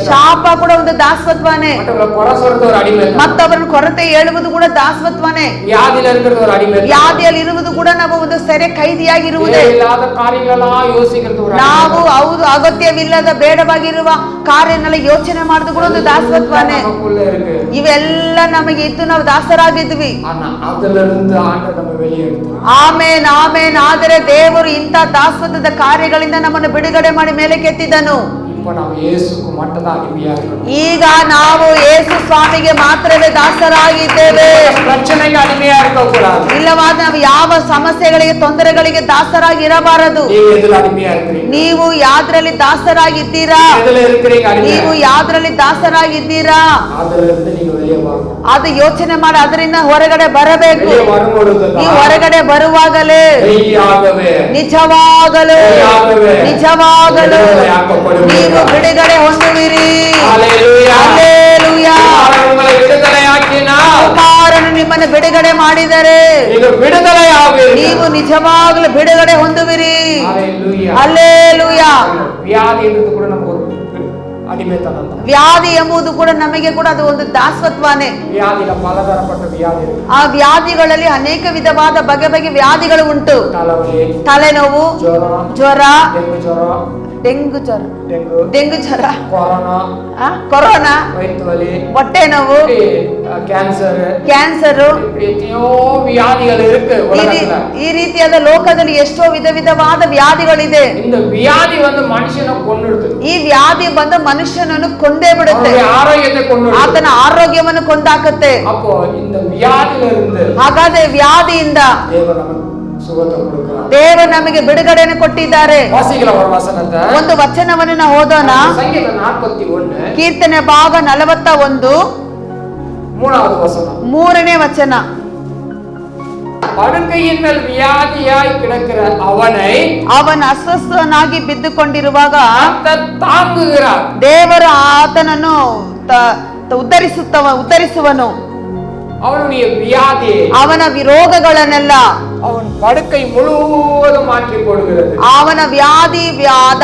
ಶಾಪ ಕೂಡ ಒಂದು ದಾಸತ್ವನೇ, மற்றவங்களை குறை சொல்றது ஒரு அடிமைத்தனம். ಮತ್ತೊಬ್ಬರ ಕೊರತೆ ಹೇಳುವುದು ಕೂಡ ದಾಸತ್ವನೇ. வியாதியில இருக்கிறது ஒரு அடிமைத்தனம். ವ್ಯಾಧಿಯಲ್ಲಿ ಇರುವುದು ಕೂಡ ನಾವು ಒಂದು ಸೆರೆ ಕೈದಿಯಾಗಿರುವುದೇ. இல்லாத காரியங்களெல்லாம் யோசிக்கிறது ஒரு ನಾವು ಹೌದು ಅಗತ್ಯವಿಲ್ಲದ ಬೇಡವಾಗಿರುವ ಕಾರ್ಯನೆಲ್ಲ ಯೋಚನೆ ಮಾಡುದು ಕೂಡ ಒಂದು ದಾಸತ್ವನೇ. நமக்குள்ள இருக்கு. ಇವೆಲ್ಲ ನಮಗೆ ಇದ್ದು ನಾವು ದಾಸರಾಗಿದ್ವಿ. ஆனா அதுல இருந்து ஆண்டவர் நம்ம வெளியே எடுத்தார். ಆಮೇನ್ ಆಮೇನ್. ಆದರೆ ದೇವರು ಇಂಥ ದಾಸತ್ವದ ಕಾರ್ಯಗಳಿಂದ ನಮ್ಮನ್ನು ಬಿಡುಗಡೆ ಮಾಡಿ ಮೇಲೆ ಕೆತ್ತಿದನು. இப்போ ನಾವು ಯೇಸುக்கு மட்டும் தான் அடிமையா இருக்கணும். ಈಗ ನಾವು ಯೇಸು ಸ್ವಾಮಿಗೆ ಮಾತ್ರವೇ ದಾಸರಾಗಿದ್ದೇವೆ. பிரச்சனைக்கு அடிமையா இருக்க கூடாது. ಇಲ್ಲವಾದ ನಾವು ಯಾವ ಸಮಸ್ಯೆಗಳಿಗೆ ತೊಂದರೆಗಳಿಗೆ ದಾಸರಾಗಿ ಇರಬಾರದು. ನೀವು ಎದುರು ಅಡಿಮೆಯಾ ಇರ್ತೀರಿ. ನೀವು ಯಾವ್ದ್ರಲ್ಲಿ ದಾಸರಾಗಿದ್ದೀರಾ? ಎದುರು ಇರ್ತೀರಿ ಅಡಿಮೆ. ನೀವು ಯಾವ್ದ್ರಲ್ಲಿ ದಾಸರಾಗಿದ್ದೀರಾ? ಅದರಿಂದ ನೀವು வெளியே வரணும். ಅದು ಯೋಚನೆ ಮಾಡಿ ಅದರಿಂದ ಹೊರಗಡೆ ಬರಬೇಕು. வெளியே வரும்போது ನೀವು ಹೊರಗಡೆ ಬರುವಾಗಲೇ ನಿಜವಾಗಲೂ ನಿಜವಾಗಲೂ ನೀವು ಬಿಡುಗಡೆ ಹೊಂದುವಿರಿ. ಹಲ್ಲೆಲೂಯಾ. ಹಲ್ಲೆಲೂಯಾ. ನಿಮ್ಮನ್ನು ಬಿಡುಗಡೆಯಾಕಿನಾಲ್ ಕುಮಾರನು ನಿಮ್ಮನ್ನು ಬಿಡುಗಡೆ ಮಾಡಿದರೆ ನೀವು ಬಿಡುಗಡೆಯಾಗುವಿರಿ. ನೀವು ನಿಜವಾಗಲೂ ಬಿಡುಗಡೆ ಹೊಂದುವಿರಿ. ಹಲ್ಲೆಲೂಯಾ. ಹಲ್ಲೆಲೂಯಾ. வியாதி இருந்து கூட நமக்கு ஒரு ಅಡಿಮೆತನ ಅಂತ. ವ್ಯಾಧಿ ಎಂಬುದು ಕೂಡ ನಮಗೆ ಕೂಡ ಅದು ಒಂದು ದಾಸತ್ವನೇ. ವ್ಯಾಧಿಗಳ ಪಲತರಪಟ್ಟ ವ್ಯಾಧಿ ಇರುತ್ತೆ. ಆ ವ್ಯಾಧಿಗಳಲ್ಲಿ ಅನೇಕ ವಿಧವಾದ ಬಗೆ ಬಗೆ ವ್ಯಾಧಿಗಳು ಉಂಟು. ತಲೆನೋವು, ಜ್ವರ, ಡೆಂಗು ಜ್ವರ, ಕೊರೋನಾ, ಹೊಟ್ಟೆ ನೋವು, ಕ್ಯಾನ್ಸರ್, ಈ ರೀತಿಯಾದ ಲೋಕದಲ್ಲಿ ಎಷ್ಟೋ ವಿಧವಾದ ವ್ಯಾಧಿಗಳಿದೆ. ಈ ವ್ಯಾಧಿ ಬಂದು ಮನುಷ್ಯನನ್ನು ಕೊಂದೇ ಬಿಡುತ್ತೆ, ಆತನ ಆರೋಗ್ಯವನ್ನು ಕೊಂದಾಕತ್ತೆ. ಹಾಗಾದ್ರೆ ವ್ಯಾಧಿಯಿಂದ ದೇವರು ನಮಗೆ ಬಿಡುಗಡೆಯನ್ನು ಕೊಟ್ಟಿದ್ದಾರೆ. ಒಂದು ವಚನವನ್ನು ನಾವು ಓದೋಣ. ಕೀರ್ತನೆ ಭಾಗ 41 3ನೇ ವಚನ. படுக்கையின் மேல் வியாதியாய் கிடக்கிற அவனை ಅವನ ಅಸ್ವಸ್ಥನಾಗಿ ಬಿದ್ದುಕೊಂಡಿರುವಾಗ தாங்குகிறார். ದೇವರು ಆತನನ್ನು ಉದ್ಧರಿಸುವನು. அவனுடைய வியாதி, ಅವನ ರೋಗಗಳನ್ನೆಲ್ಲ அவன் படுக்கை முழுவதும் மாற்றி போடுகிறது. ಅವನ ವ್ಯಾಧಿ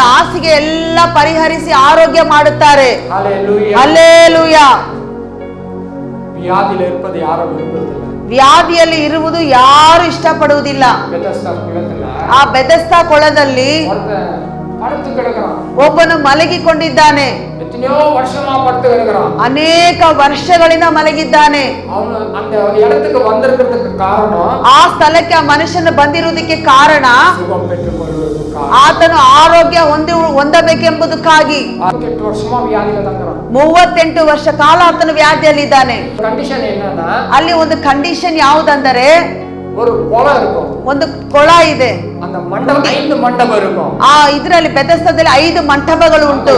ಹಾಸಿಗೆ ಎಲ್ಲ ಪರಿಹರಿಸಿ ಆರೋಗ್ಯ ಮಾಡುತ್ತಾರೆ. ಹಲ್ಲೆಲೂಯಾ. வியாதியில் இருப்பது யாரும் விரும்புவதில்லை. ವ್ಯಾಧಿಯಲ್ಲಿ ಇರುವುದು ಯಾರು ಇಷ್ಟಪಡುವುದಿಲ್ಲ. ಆ ಬೆದೆಸ್ತಾ ಕೊಳದಲ್ಲಿ ಒಬ್ಬನು ಮಲಗಿಕೊಂಡಿದ್ದಾನೆ. ಅನೇಕ ವರ್ಷಗಳಿಂದ ಮಲಗಿದ್ದಾನೆ. ಆ ಸ್ಥಳಕ್ಕೆ ಆ ಮನುಷ್ಯನು ಬಂದಿರುವುದಕ್ಕೆ ಕಾರಣ ಆತನು ಆರೋಗ್ಯ ಹೊಂದಬೇಕೆಂಬುದಕ್ಕಾಗಿ 38 ವರ್ಷ ಕಾಲ ಆತನು ವ್ಯಾಧಿಯಲ್ಲಿದ್ದಾನೆ. ಅಲ್ಲಿ ಒಂದು ಕಂಡೀಷನ್ ಯಾವುದಂದರೆ ಒಂದು ಕೊಳ ಇದೆ. ಆ ಇದರಲ್ಲಿ ಬೆದೆಸ್ತದಲ್ಲಿ 5 ಮಂಟಪಗಳು ಉಂಟು.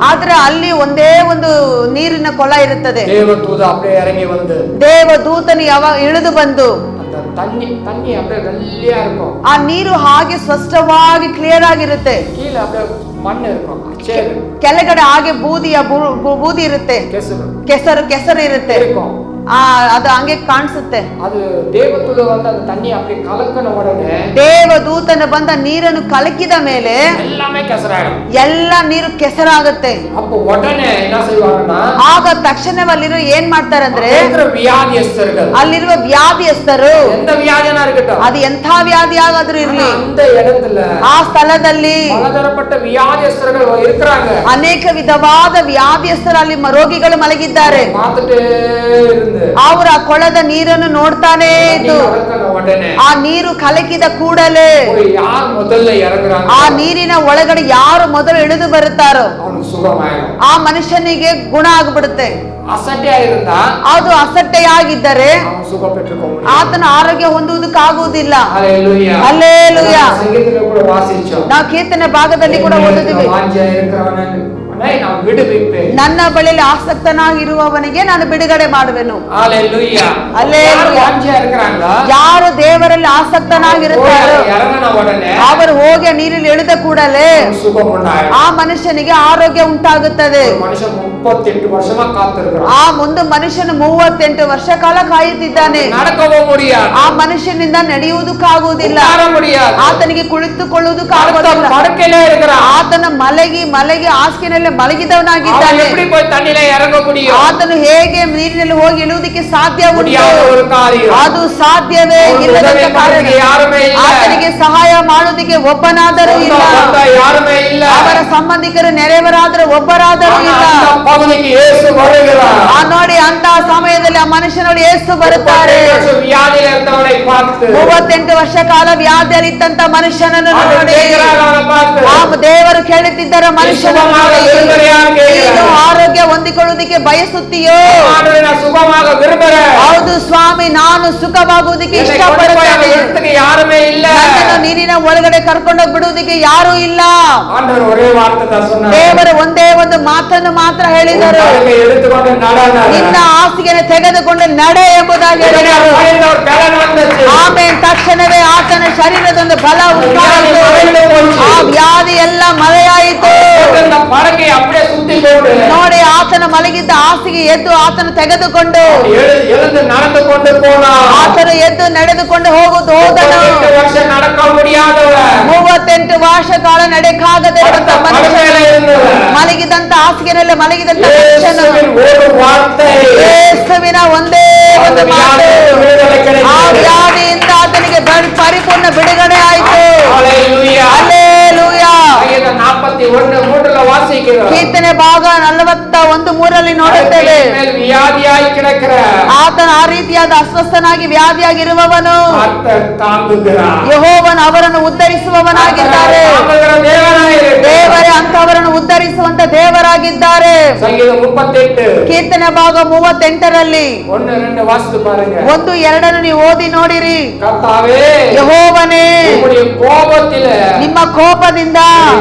ಆದ್ರೆ ಅಲ್ಲಿ ಒಂದೇ ಒಂದು ನೀರಿನ ಕೊಳ ಇರುತ್ತದೆ. ದೇವದೂತನು ಯಾವಾಗ ಇಳಿದು ಬಂದು ಆ ನೀರು ಹಾಗೆ ಸ್ಪಷ್ಟವಾಗಿ ಕ್ಲಿಯರ್ ಆಗಿರುತ್ತೆ. ಕೆಳಗಡೆ ಹಾಗೆ ಬೂದಿ ಇರುತ್ತೆ, ಕೆಸರು ಇರುತ್ತೆ. ಅದು ಹಂಗೆ ಕಾಣಿಸುತ್ತೆ. ದೇವದೂತನ ಬಂದ ನೀರನ್ನು ಕಲಕಿದ ಮೇಲೆ ಎಲ್ಲ ನೀರು ಕೆಸರಾಗುತ್ತೆ. ಆಗ ತಕ್ಷಣವಲ್ಲಿರೋ ಏನ್ ಮಾಡ್ತಾರೆ ಅಂದ್ರೆ ಅಲ್ಲಿರುವ ವ್ಯಾಧಿಯಸ್ಥರು, ಅದು ಎಂಥ ವ್ಯಾಧಿ ಆಗಾದ್ರೂ ಇರ್ಲಿ, ಆ ಸ್ಥಳದಲ್ಲಿ ಅನೇಕ ವಿಧವಾದ ವ್ಯಾಧಿಯಸ್ಥರು ಅಲ್ಲಿ ರೋಗಿಗಳು ಮಲಗಿದ್ದಾರೆ. ಅವರು ಆ ಕೊಳದ ನೀರನ್ನು ನೋಡ್ತಾನೆ ಇದ್ದು ಆ ನೀರು ಕಲಕಿದ ಕೂಡಲೇ ಆ ನೀರಿನ ಒಳಗಡೆ ಯಾರು ಮೊದಲು ಇಳಿದು ಬರುತ್ತಾರೋ ಆ ಮನುಷ್ಯನಿಗೆ ಗುಣ ಆಗ್ಬಿಡುತ್ತೆ. ಅದು ಅಸಡ್ಡೆಯಾಗಿದ್ದರೆ ಆತನ ಆರೋಗ್ಯ ಹೊಂದುವುದಕ್ಕಾಗುವುದಿಲ್ಲ. ಹಲ್ಲೆಲೂಯಾ. ನಾವು ಕೀರ್ತನೆ ಭಾಗದಲ್ಲಿ ಕೂಡ ಓದಿದ್ದೀವಿ, ನನ್ನ ಬಳಿಯಲ್ಲಿ ಆಸಕ್ತನಾಗಿರುವವನಿಗೆ ನಾನು ಬಿಡುಗಡೆ ಮಾಡುವೆನು. ಯಾರು ದೇವರಲ್ಲಿ ಆಸಕ್ತನಾಗಿರುತ್ತಾರೋ ಅವರು ಹೋಗಿ ನೀರಲ್ಲಿ ಇಳಿದ ಕೂಡಲೇ ಆ ಮನುಷ್ಯನಿಗೆ ಆರೋಗ್ಯ ಉಂಟಾಗುತ್ತದೆ. ಆ ಒಂದು ಮನುಷ್ಯನು 38 ವರ್ಷ ಕಾಲ ಕಾಯುತ್ತಿದ್ದಾನೆ. ಆ ಮನುಷ್ಯನಿಂದ ನಡೆಯುವುದಕ್ಕಾಗುವುದಿಲ್ಲ, ಆತನಿಗೆ ಕುಳಿತುಕೊಳ್ಳುವುದಕ್ಕಾಗುವುದಿಲ್ಲ. ಆತನ ಮಲಗಿ ಹಾಸಿಗೆನಲ್ಲಿ ಮಲಗಿದವನಾಗಿದ್ದಾನೆ. ಆತನು ಹೇಗೆ ನೀರಿನಲ್ಲಿ ಹೋಗಿ ಇಳುವುದಕ್ಕೆ ಸಾಧ್ಯ ಉಂಟು? ಅದು ಸಾಧ್ಯವೇ ಇಲ್ಲದಂತ ಕಾರಣ ಆತನಿಗೆ ಸಹಾಯ ಮಾಡುವುದಕ್ಕೆ ಒಬ್ಬನಾದರೂ ಇಲ್ಲ. ಅವರ ಸಂಬಂಧಿಕರು ನೆರೆಯವರಾದರೂ ಒಬ್ಬರಾದರೂ ಇಲ್ಲ. ನೋಡಿ, ಅಂತ ಸಮಯದಲ್ಲಿ ಆ ಮನುಷ್ಯನಲ್ಲಿ ಯೇಸು ಬರುತ್ತಾರೆ. 38 ವರ್ಷ ಕಾಲ ವ್ಯಾಧಿಯಲ್ಲಿದ್ದಂತ ಮನುಷ್ಯನನ್ನು ನೋಡಿ ಆ ದೇವರು ಕೇಳುತ್ತಿದ್ದಾರೆ, ಮನುಷ್ಯನನ್ನು ನೀನು ಆರೋಗ್ಯ ಹೊಂದಿಕೊಳ್ಳುವುದಕ್ಕೆ ಬಯಸುತ್ತೀಯೋ? ಹೌದು ಸ್ವಾಮಿ, ನಾನು ಸುಖವಾಗುವುದಕ್ಕೆ ಇಷ್ಟಪಡುತ್ತೇನೆ. ನನ್ನನ್ನು ನೀರಿನ ಒಳಗಡೆ ಕರ್ಕೊಂಡೋಗಿ ಬಿಡುವುದಕ್ಕೆ ಯಾರೂ ಇಲ್ಲ. ದೇವರು ಒಂದೇ ಒಂದು ಮಾತನ್ನು ಮಾತ್ರ ಹೇಳಿದರು, ನಿನ್ನ ಹಾಸಿಗೆಯನ್ನು ತೆಗೆದುಕೊಂಡು ನಡೆ ಎಂಬುದಾಗಿ ಹೇಳಿದರು. ಆಮೇಲೆ ತಕ್ಷಣವೇ ಆತನ ಶರೀರದೊಂದು ಬಲ ಉಂಟಾಯಿತು. ಆ ವ್ಯಾಧಿ ಎಲ್ಲ ಮರೆಯಾಯಿತು. ನೋಡಿ, ಆತನ ಮಲಗಿ ಮಲಗಿದ್ದ ಹಾಸಿಗೆ ಎದ್ದು ಆತನು ತೆಗೆದುಕೊಂಡು எழுந்து நடந்து கொண்டு போனான். ಆತನು ಎದ್ದು ನಡೆದುಕೊಂಡು ಹೋದನು. 38 வருஷம் நடக்க முடியாதவன், 38 ವರ್ಷ ಕಾಲ ನಡೆಕಾಗದೆ ಮಲಗಿದಂತ ಹಾಸಿಗೆನಲ್ಲಿ ಮಲಗಿದಂತ ಮನುಷ್ಯನು ஒரு வார்த்தை, ಯೇಸುವಿನ ಒಂದೇ ಒಂದು ಮಾತು, ಆ ವ್ಯಾಧಿಯಿಂದ ಆತನಿಗೆ ಪರಿಪೂರ್ಣ ಬಿಡುಗಡೆ ಆಯಿತು. ஹalleluya. ಹಲ್ಲೆಲೂಯಾ. 41:3 வாசிக்கிறோம். ಕೀರ್ತನೆ ಭಾಗ 41:3 ನೋಡುತ್ತೇವೆ. வியாதியாய் கிடக்கிற ಆತನ ಆ ರೀತಿಯಾದ ಅಸ್ವಸ್ಥನಾಗಿ ವ್ಯಾಧಿಯಾಗಿರುವವನು கர்த்தர் தாங்குகிறார். ಯೆಹೋವನು ಅವರನ್ನು ಉದ್ಧರಿಸುವವನಾಗಿದ್ದಾರೆ. ದೇವರೇ ಅಂತವರನ್ನು ಉದ್ಧರಿಸುವಂತ ದೇವರಾಗಿದ್ದಾರೆ. ಸಂಗೀತ 38 ಕೀರ್ತನೆ ಭಾಗ 38ರಲ್ಲಿ 1-2 ವಾಸಿತು பாருங்க. 1-2 ನೀವು ಓದಿ ನೋಡಿರಿ. கர்த்தாவே, ಯೆಹೋವನೇ, உம்முடைய கோபத்திலே ನಿಮ್ಮ ಕೋಪದಿಂದ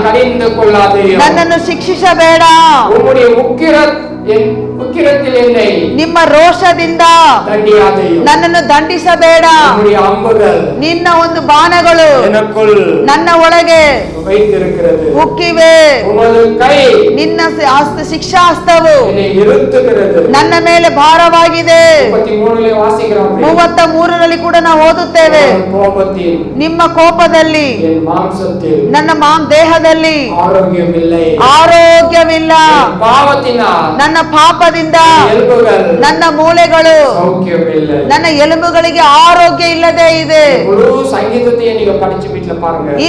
கடிந்து கொள்ளாதேயோ. ನನ್ನನ್ನು ಶಿಕ್ಷಿಸಬೇಡ. உம்முடைய உக்கிரத்தில் என்னை ನಿಮ್ಮ ರೋಷದಿಂದ தண்டியாதேயோ. ನನ್ನನ್ನು ದಂಡಿಸಬೇಡ. உம்முடைய அம்புகள் ನಿನ್ನ ಒಂದು ಬಾಣಗಳು எனக்குள் ನನ್ನ ಒಳಗೆ வைத்திருக்கிறது. ಉಕ್ಕಿವೆ. உமது கை ನಿನ್ನ ಶಿಕ್ಷಾಹಸ್ತವು என்னை இறுத்துகிறது. ನನ್ನ ಮೇಲೆ ಭಾರವಾಗಿದೆ. 33 ವಾಸಿக்கிறோம். 33ರಲ್ಲಿ ಕೂಡ ನಾವು ಓದುತ್ತೇವೆ. கோபத்தில் ನಿಮ್ಮ ಕೋಪದಲ್ಲಿ என் மாம்சத்தில் ನನ್ನ ದೇಹದಲ್ಲಿ ಆರೋಗ್ಯವಿಲ್ಲ. பாவத்தினால் ನನ್ನ ಪಾಪದಿಂದ எலும்புகள் ನನ್ನ ಮೂಳೆಗಳು சௌக்கியமில்லை. ನನ್ನ ಎಲುಬುಗಳಿಗೆ ಆರೋಗ್ಯ ಇಲ್ಲದೆ ಇದೆ. முழு சங்கீதத்தையே நீங்க படிச்சு வீட்ல பாருங்க. ಈ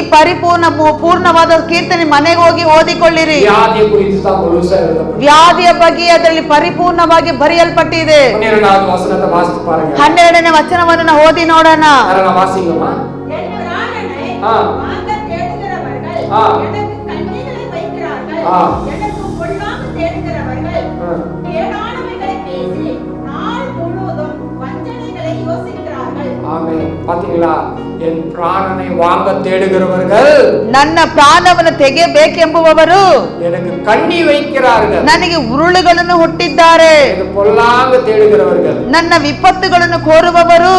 ಪೂರ್ಣವಾದ ಕೀರ್ತನೆ ಮನೆಗೆ ಹೋಗಿ ಓದಿಕೊಳ್ಳಿರಿ. வியாதியை குறித்து தான் முழுசா எழுதப்பட்டிருக்கு. ವ್ಯಾಧಿಯ ಬಗ್ಗೆ ಅದರಲ್ಲಿ ಪರಿಪೂರ್ಣವಾಗಿ ಬರೆಯಲ್ಪಟ್ಟಿದೆ. 12வது வசனத்தை வாசித்து பாருங்க. 12ನೇ ವಚನವನ್ನು ನಾವು ಓದಿ ನೋಡೋಣ. யாரா வாசிங்கம்மா? என் பிராணனை ஆ. வாங்க தேடுகிறவர்கள் ஆ. எனக்கு கண்ணிகளை வைக்கிறார்கள். ஆ. எனக்கு பொல்லாங்கு தேடுகிறவர்கள் கேடானவைகளை பேசி நாள் முழுவதும் வஞ்சனைகளை யோசிக்கிறார்கள். ஆமென். பாத்தீங்களா? என் பிராணனை வாங்க தேடுகிறவர்கள் ನನ್ನ ಪ್ರಾಣವನ್ನು ತೆಗೆಯಬೇಕೆಂಬುವವರು எனக்கு கண்ணி வைக்கிறார்கள். ನನಗೆ ಉರುಳುಗಳನ್ನು ಹುಟ್ಟಿದ್ದಾರೆ. எனக்கு பொல்லாங்கு தேடுகிறவர்கள் ನನ್ನ ವಿಪತ್ತುಗಳನ್ನು ಕೋರುವವರು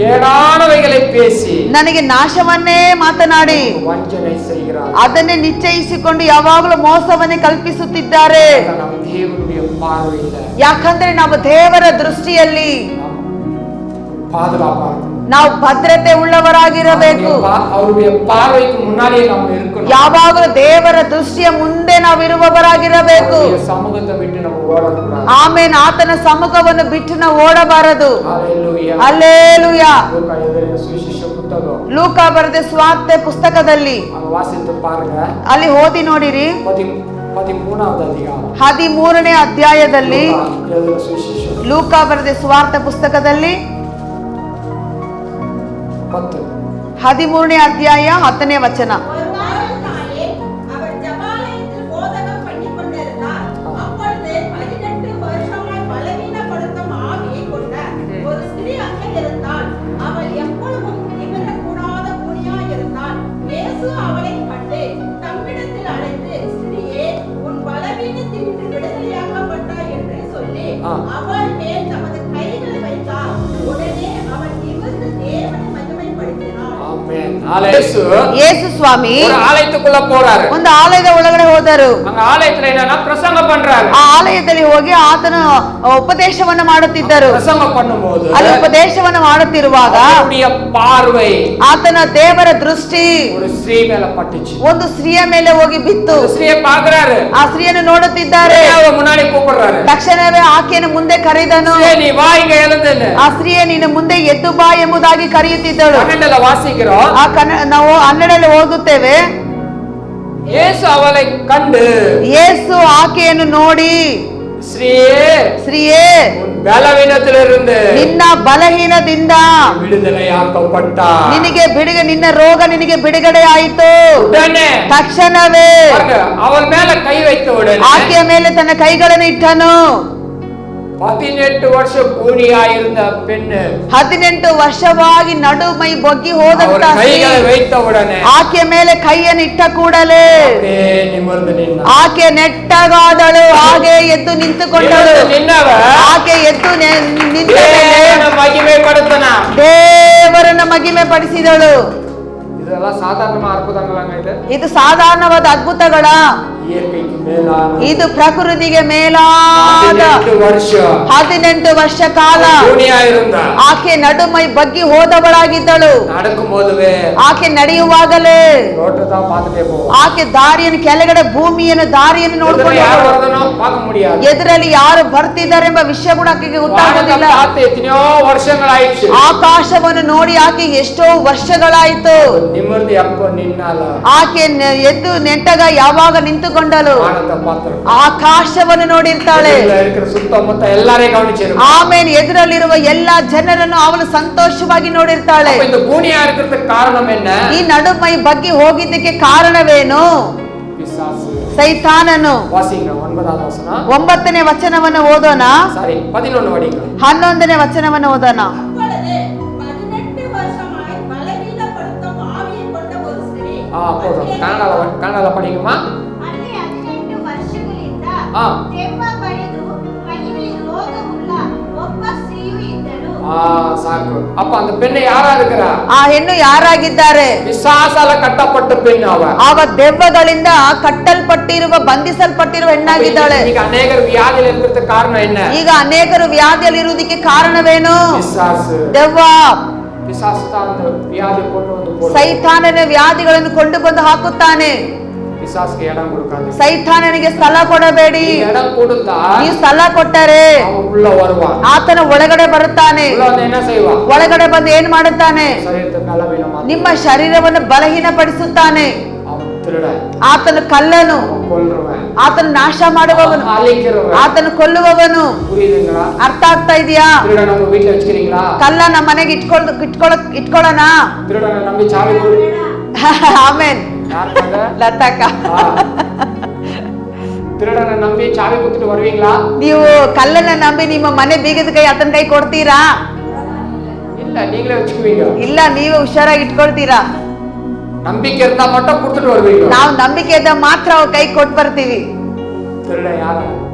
கேடானவைகளை பேசி ನನಗೆ ನಾಶವನ್ನೇ ಮಾತನಾಡಿ ವಂಚನೆ செய்கிறார்கள். ಅದನ್ನೇ ನಿಶ್ಚಯಿಸಿಕೊಂಡು ಯಾವಾಗಲೂ ಮೋಸವನ್ನೇ ಕಲ್ಪಿಸುತ್ತಿದ್ದಾರೆ. நம்ம தேவனுடைய பார்வையில ಯಾಕಂದ್ರೆ ನಾವು ದೇವರ ದೃಷ್ಟಿಯಲ್ಲಿ பாதுகாப்பா இருக்கணும். ನಾವು ಭದ್ರತೆ ಉಳ್ಳವರಾಗಿರಬೇಕು. அவருடைய பார்வைக்கு முன்னாடியே நம்ம இருக்கணும். ಯಾವಾಗಲೂ ದೇವರ ದೃಷ್ಟಿಯ ಮುಂದೆ ನಾವು ಇರುವವರಾಗಿರಬೇಕು. சமூகத்தை விட்டு நம்ம ஓடக்கூடாது. ಆಮೇಲೆ ಆತನ ಸಮ್ಮುಖವನ್ನು ಬಿಟ್ಟು ನಾವು ಓಡಬಾರದು. ஹalleluya. ಹಲ್ಲೆಲೂಯಾ. லூக்கா எழுதின சுவிசேஷ புத்தகம் ಲೂಕ ಬರೆದ ಸ್ವಾರ್ಥ ಪುಸ್ತಕದಲ್ಲಿ அங்க வாசித்து பாருங்க. ಅಲ್ಲಿ ಓದಿ ನೋಡಿರಿ. 13வது அதிகாரம் 13ನೇ ಅಧ್ಯಾಯದಲ್ಲಿ லூக்கா எழுதின சுவிசேஷம் ಲೂಕ ಬರೆದ ಸ್ವಾರ್ಥ ಪುಸ್ತಕದಲ್ಲಿ 10 13ನೇ ಅಧ್ಯಾಯ 10ನೇ ವಚನ. ஒரு நாளிலே அவர் ஜெபாலயத்தில் போதகம் பண்ணிக் கொண்டிருந்தார். அப்பொழுது 18 வருஷமாய் பலவீனப்படுத்தும் ஆவியை கொண்ட ஒரு ஸ்திரீ அங்கே இருந்தாள். அவள் எப்பொழுதும் நிமிரக்கூடாத கூனியாய் இருந்தாள். இயேசு அவளைக் கண்டு தம்மிடத்தில் அழைத்து, ஸ்திரீயே, உன் பலவீனத்தினின்று விடுதலையாக்கப்பட்டாய் என்று சொல்லி அவள் மேல் தமது கைகளை வைத்தார். உடனே அவள் நிமிர்ந்து தேவனை மகிமைப்படுத்தினாள். ஆமென். ಯೇಸು ಸ್ವಾಮಿ ஒரு ஆலயத்துக்குள்ள போறாரு. ಒಂದು ಆಲಯದ ಒಳಗಡೆ ಹೋದರು. அங்க ஆலயத்துல என்னன்னா பிரசங்கம் பண்றாரு. ಆ ಆಲಯದಲ್ಲಿ ಹೋಗಿ ಆತನು ಉಪದೇಶವನ್ನು ಮಾಡುತ್ತಿದ್ದರು. பிரசங்கம் பண்ணும்போது ಅಲ್ಲಿ ಉಪದೇಶವನ್ನು ಮಾಡುತ್ತಿರುವಾಗ அவருடைய பார்வை ಆತನ ದೇವರ ದೃಷ್ಟಿ ஒரு ஸ்திரீ மேல பட்டுச்சு. ಒಂದು ಸ್ತ್ರೀಯ ಮೇಲೆ ಹೋಗಿ ಬಿತ್ತು. அந்த ஸ்திரீயை பார்க்கறாரு. ಆ ಸ್ತ್ರೀಯನ್ನು ನೋಡುತ್ತಿದ್ದಾರೆ. அவ முன்னாடி கூப்பிடுறாரு. ತಕ್ಷಣವೇ ಆಕೆಯನ್ನು ಮುಂದೆ ಕರೆದನು. நீ வா இங்க எழுந்துன்னு. ಆ ಸ್ತ್ರೀಯೇ ನೀನು ಮುಂದೆ ಎದ್ದು ಬಾ ಎಂಬುದಾಗಿ ಕರೆಯುತ್ತಿದ್ದಳು. கன்னடல வாசிக்கிறோம். ನಾವು ಕನ್ನಡದಲ್ಲಿ ಓದುತ್ತೇವೆ. ಯೇಸು ಅವளை ಕಂಡು ಯೇಸು ಆಕೆಯನ್ನು ನೋಡಿ, ஸ்திரீயே உன் பலவீனத்திலிருந்து ನಿನ್ನ ಬಲಹೀನದಿಂದ விடுதலையாக்கப்பட்டாய். ನಿನ್ನ ರೋಗ ನಿನಗೆ ಬಿಡುಗಡೆ ಆಯಿತು. ತಕ್ಷಣವೇ ಅವಳ ಮೇಲೆ ಕೈ வைத்த உடனே ಆಕೆಯ ಮೇಲೆ ತನ್ನ ಕೈಗಳನ್ನು ಇಟ್ಟನು. 18 ವರ್ಷ ಕೂನಿಯಾಗಿದ್ದ ಪೆಣ್ಣು 18 ವರ್ಷವಾಗಿ ನಡು ಮೈ ಬೊಗ್ಗಿ ಹೋದಂತ ಕೈகளை வைத்த உடனே ಆಕೆಯ ಮೇಲೆ ಕೈಯನ್ನು ಇಟ್ಟ ಕೂಡಲೇ ನಿಮಿರ್ದು ನಿನ್ನ ಆಕೆ ನೆಟ್ಟಗಾದಳು. ಹಾಗೆ ಎದ್ದು ನಿಂತುಕೊಂಡಳು. ಆಕೆ ಎದ್ದು ನಿಂತ ದೇವರನ್ನ ಮಹಿಮೆ ಪಡಿಸಿದಳು. ಇದೆಲ್ಲ ಸಾಧಾರಣ ಅದ್ಭುತಗಳಾಗೈತೆ. ಇದು ಸಾಧಾರಣವಾದ ಅದ್ಭುತಗಳ ಇಯற்கைக்கு மேலான ಇದು ಪ್ರಕೃತಿಗೆ ಮೇಲಾದ 18 ವರ್ಷ ಕಾಲ ಆಕೆ ನಡುಮೈ ಬಗ್ಗಿ ಹೋದವಳಾಗಿದ್ದಳು. ಆಕೆ ನಡೆಯುವಾಗಲೇ ಆಕೆ ದಾರಿಯನ್ನು ಕೆಳಗಡೆ ಭೂಮಿಯನ್ನು ದಾರಿಯನ್ನು ನೋಡ್ಕೊಂಡು ಎದುರಲ್ಲಿ ಯಾರು ಬರ್ತಿದ್ದಾರೆ ಎಂಬ ವಿಷಯ ಕೂಡ ಆಕೆಗೆ ಗೊತ್ತಾಗೋದಿಲ್ಲ. ಆಕಾಶವನ್ನು ನೋಡಿ ಆಕೆ ಎಷ್ಟೋ ವರ್ಷಗಳಾಯಿತು. ಆಕೆ ಎದ್ದು ನೆಟ್ಟಗ ಯಾವಾಗ ನಿಂತುಕೊಂಡಳು ಆಕಾಶವನ್ನು ನೋಡಿರ್ತಾಳೆ. ಆಮೇಲೆ ಎದುರಲ್ಲಿರುವ ಎಲ್ಲಾ ಜನರನ್ನು ಅವಳು ಸಂತೋಷವಾಗಿ ನೋಡಿರ್ತಾಳೆ. ಈ ನಡುಮೈ ಬಗ್ಗೆ ಹೋಗಿದ್ದಕ್ಕೆ ಕಾರಣವೇನು? ಸೈತಾನನು. 9ನೇ ವಚನವನ್ನು ಓದೋಣ. 11ನೇ ವಚನವನ್ನು ಓದೋಣ. ಕನ್ನಡ படிங்கம்மா. ಸಾಕು. ಅಪ್ಪ அந்த பெண்ணு யாரா இருக்கறா? ಆ ಹೆಣ್ಣು ಯಾರಾಗಿದ್ದಾರೆ? ಪಿಶಾಚಾಲ ಕಟ್ಟಪಟ್ಟ பெண்ணு ಅವ. ಅವ ದೆವ್ವಗಳಿಂದ ಕಟ್ಟಲ್ಪಟ್ಟಿರುವ ಬಂಧಿಸಲ್ಪಟ್ಟಿರುವ ಹೆಣ್ಣಾಗಿದ್ದಾಳೆ. ಈಗ ಅನೇಕರು ವ್ಯಾಧಿಯಲ್ಲಿ ಇರುವುದಕ್ಕೆ ಕಾರಣ ಏನು? ಈಗ ಅನೇಕರು ವ್ಯಾಧಿಯಲ್ಲಿ ಇರುವುದಕ್ಕೆ ಕಾರಣವೇನು? ಪಿಶಾಚು. ದೆವ್ವ. ಪಿಶಾಚು ವ್ಯಾಧಿ ಕೊಂಡು ಸೈತಾನನ ವ್ಯಾಧಿಗಳನ್ನು ಕೊಂಡು ಬಂದು ಹಾಕುತ್ತಾನೆ. ಸೈತಾನನಿಗೆ ಸ್ಥಳ ಕೊಡಬೇಡಿ. ನೀವು ಸ್ಥಳ ಕೊಟ್ಟರೆ ಆತನ ಒಳಗಡೆ ಬರುತ್ತಾನೆ. ಒಳಗಡೆ ಬಂದು ಏನ್ ಮಾಡುತ್ತಾನೆ? ನಿಮ್ಮ ಶರೀರವನ್ನು ಬಲಹೀನಪಡಿಸುತ್ತಾನೆ. ಆತನು ಕಲ್ಲನು, ಆತನು ನಾಶ ಮಾಡುವವನು, ಆತನು ಕೊಲ್ಲುವವನು. ಅರ್ಥ ಆಗ್ತಾ ಇದೆಯಾ? ಕಲ್ಲ ನಮ್ಮ ಮನೆಗೆ ಇಟ್ಕೊಳ್ಳೋಣ. ಆಮೇನ್. ಲತಾಕ திருடனை நம்பி சாவி கொடுத்துட்டு வருவீங்களா? ನೀವು ಕಲ್ಲನ್ನ ನಂಬಿ ನಿಮ್ಮ ಮನೆ ಬೀಗದ ಕೈ ಆತನ ಕೈ ಕೊಡ್ತೀರಾ? ಇಲ್ಲ, ನೀங்களே வச்சுக்குவீங்க. ಇಲ್ಲ, ನೀವೇ ಹುಷಾರಾಗಿ ಇಟ್ಕೊಳ್ತೀರಾ. ನಂಬಿಕೆ ಇರ್ತಾ ಮಟ್ಟ ಕೊಡ್ತಿட்டு வருவீங்க. ನಾವು ನಂಬಿಕೆ ಇದ್ದ ಮಾತ್ರ ಅವ ಕೈ ಕೊಟ್ಟು ಬರ್ತೀವಿ. திருட ಯಾರು?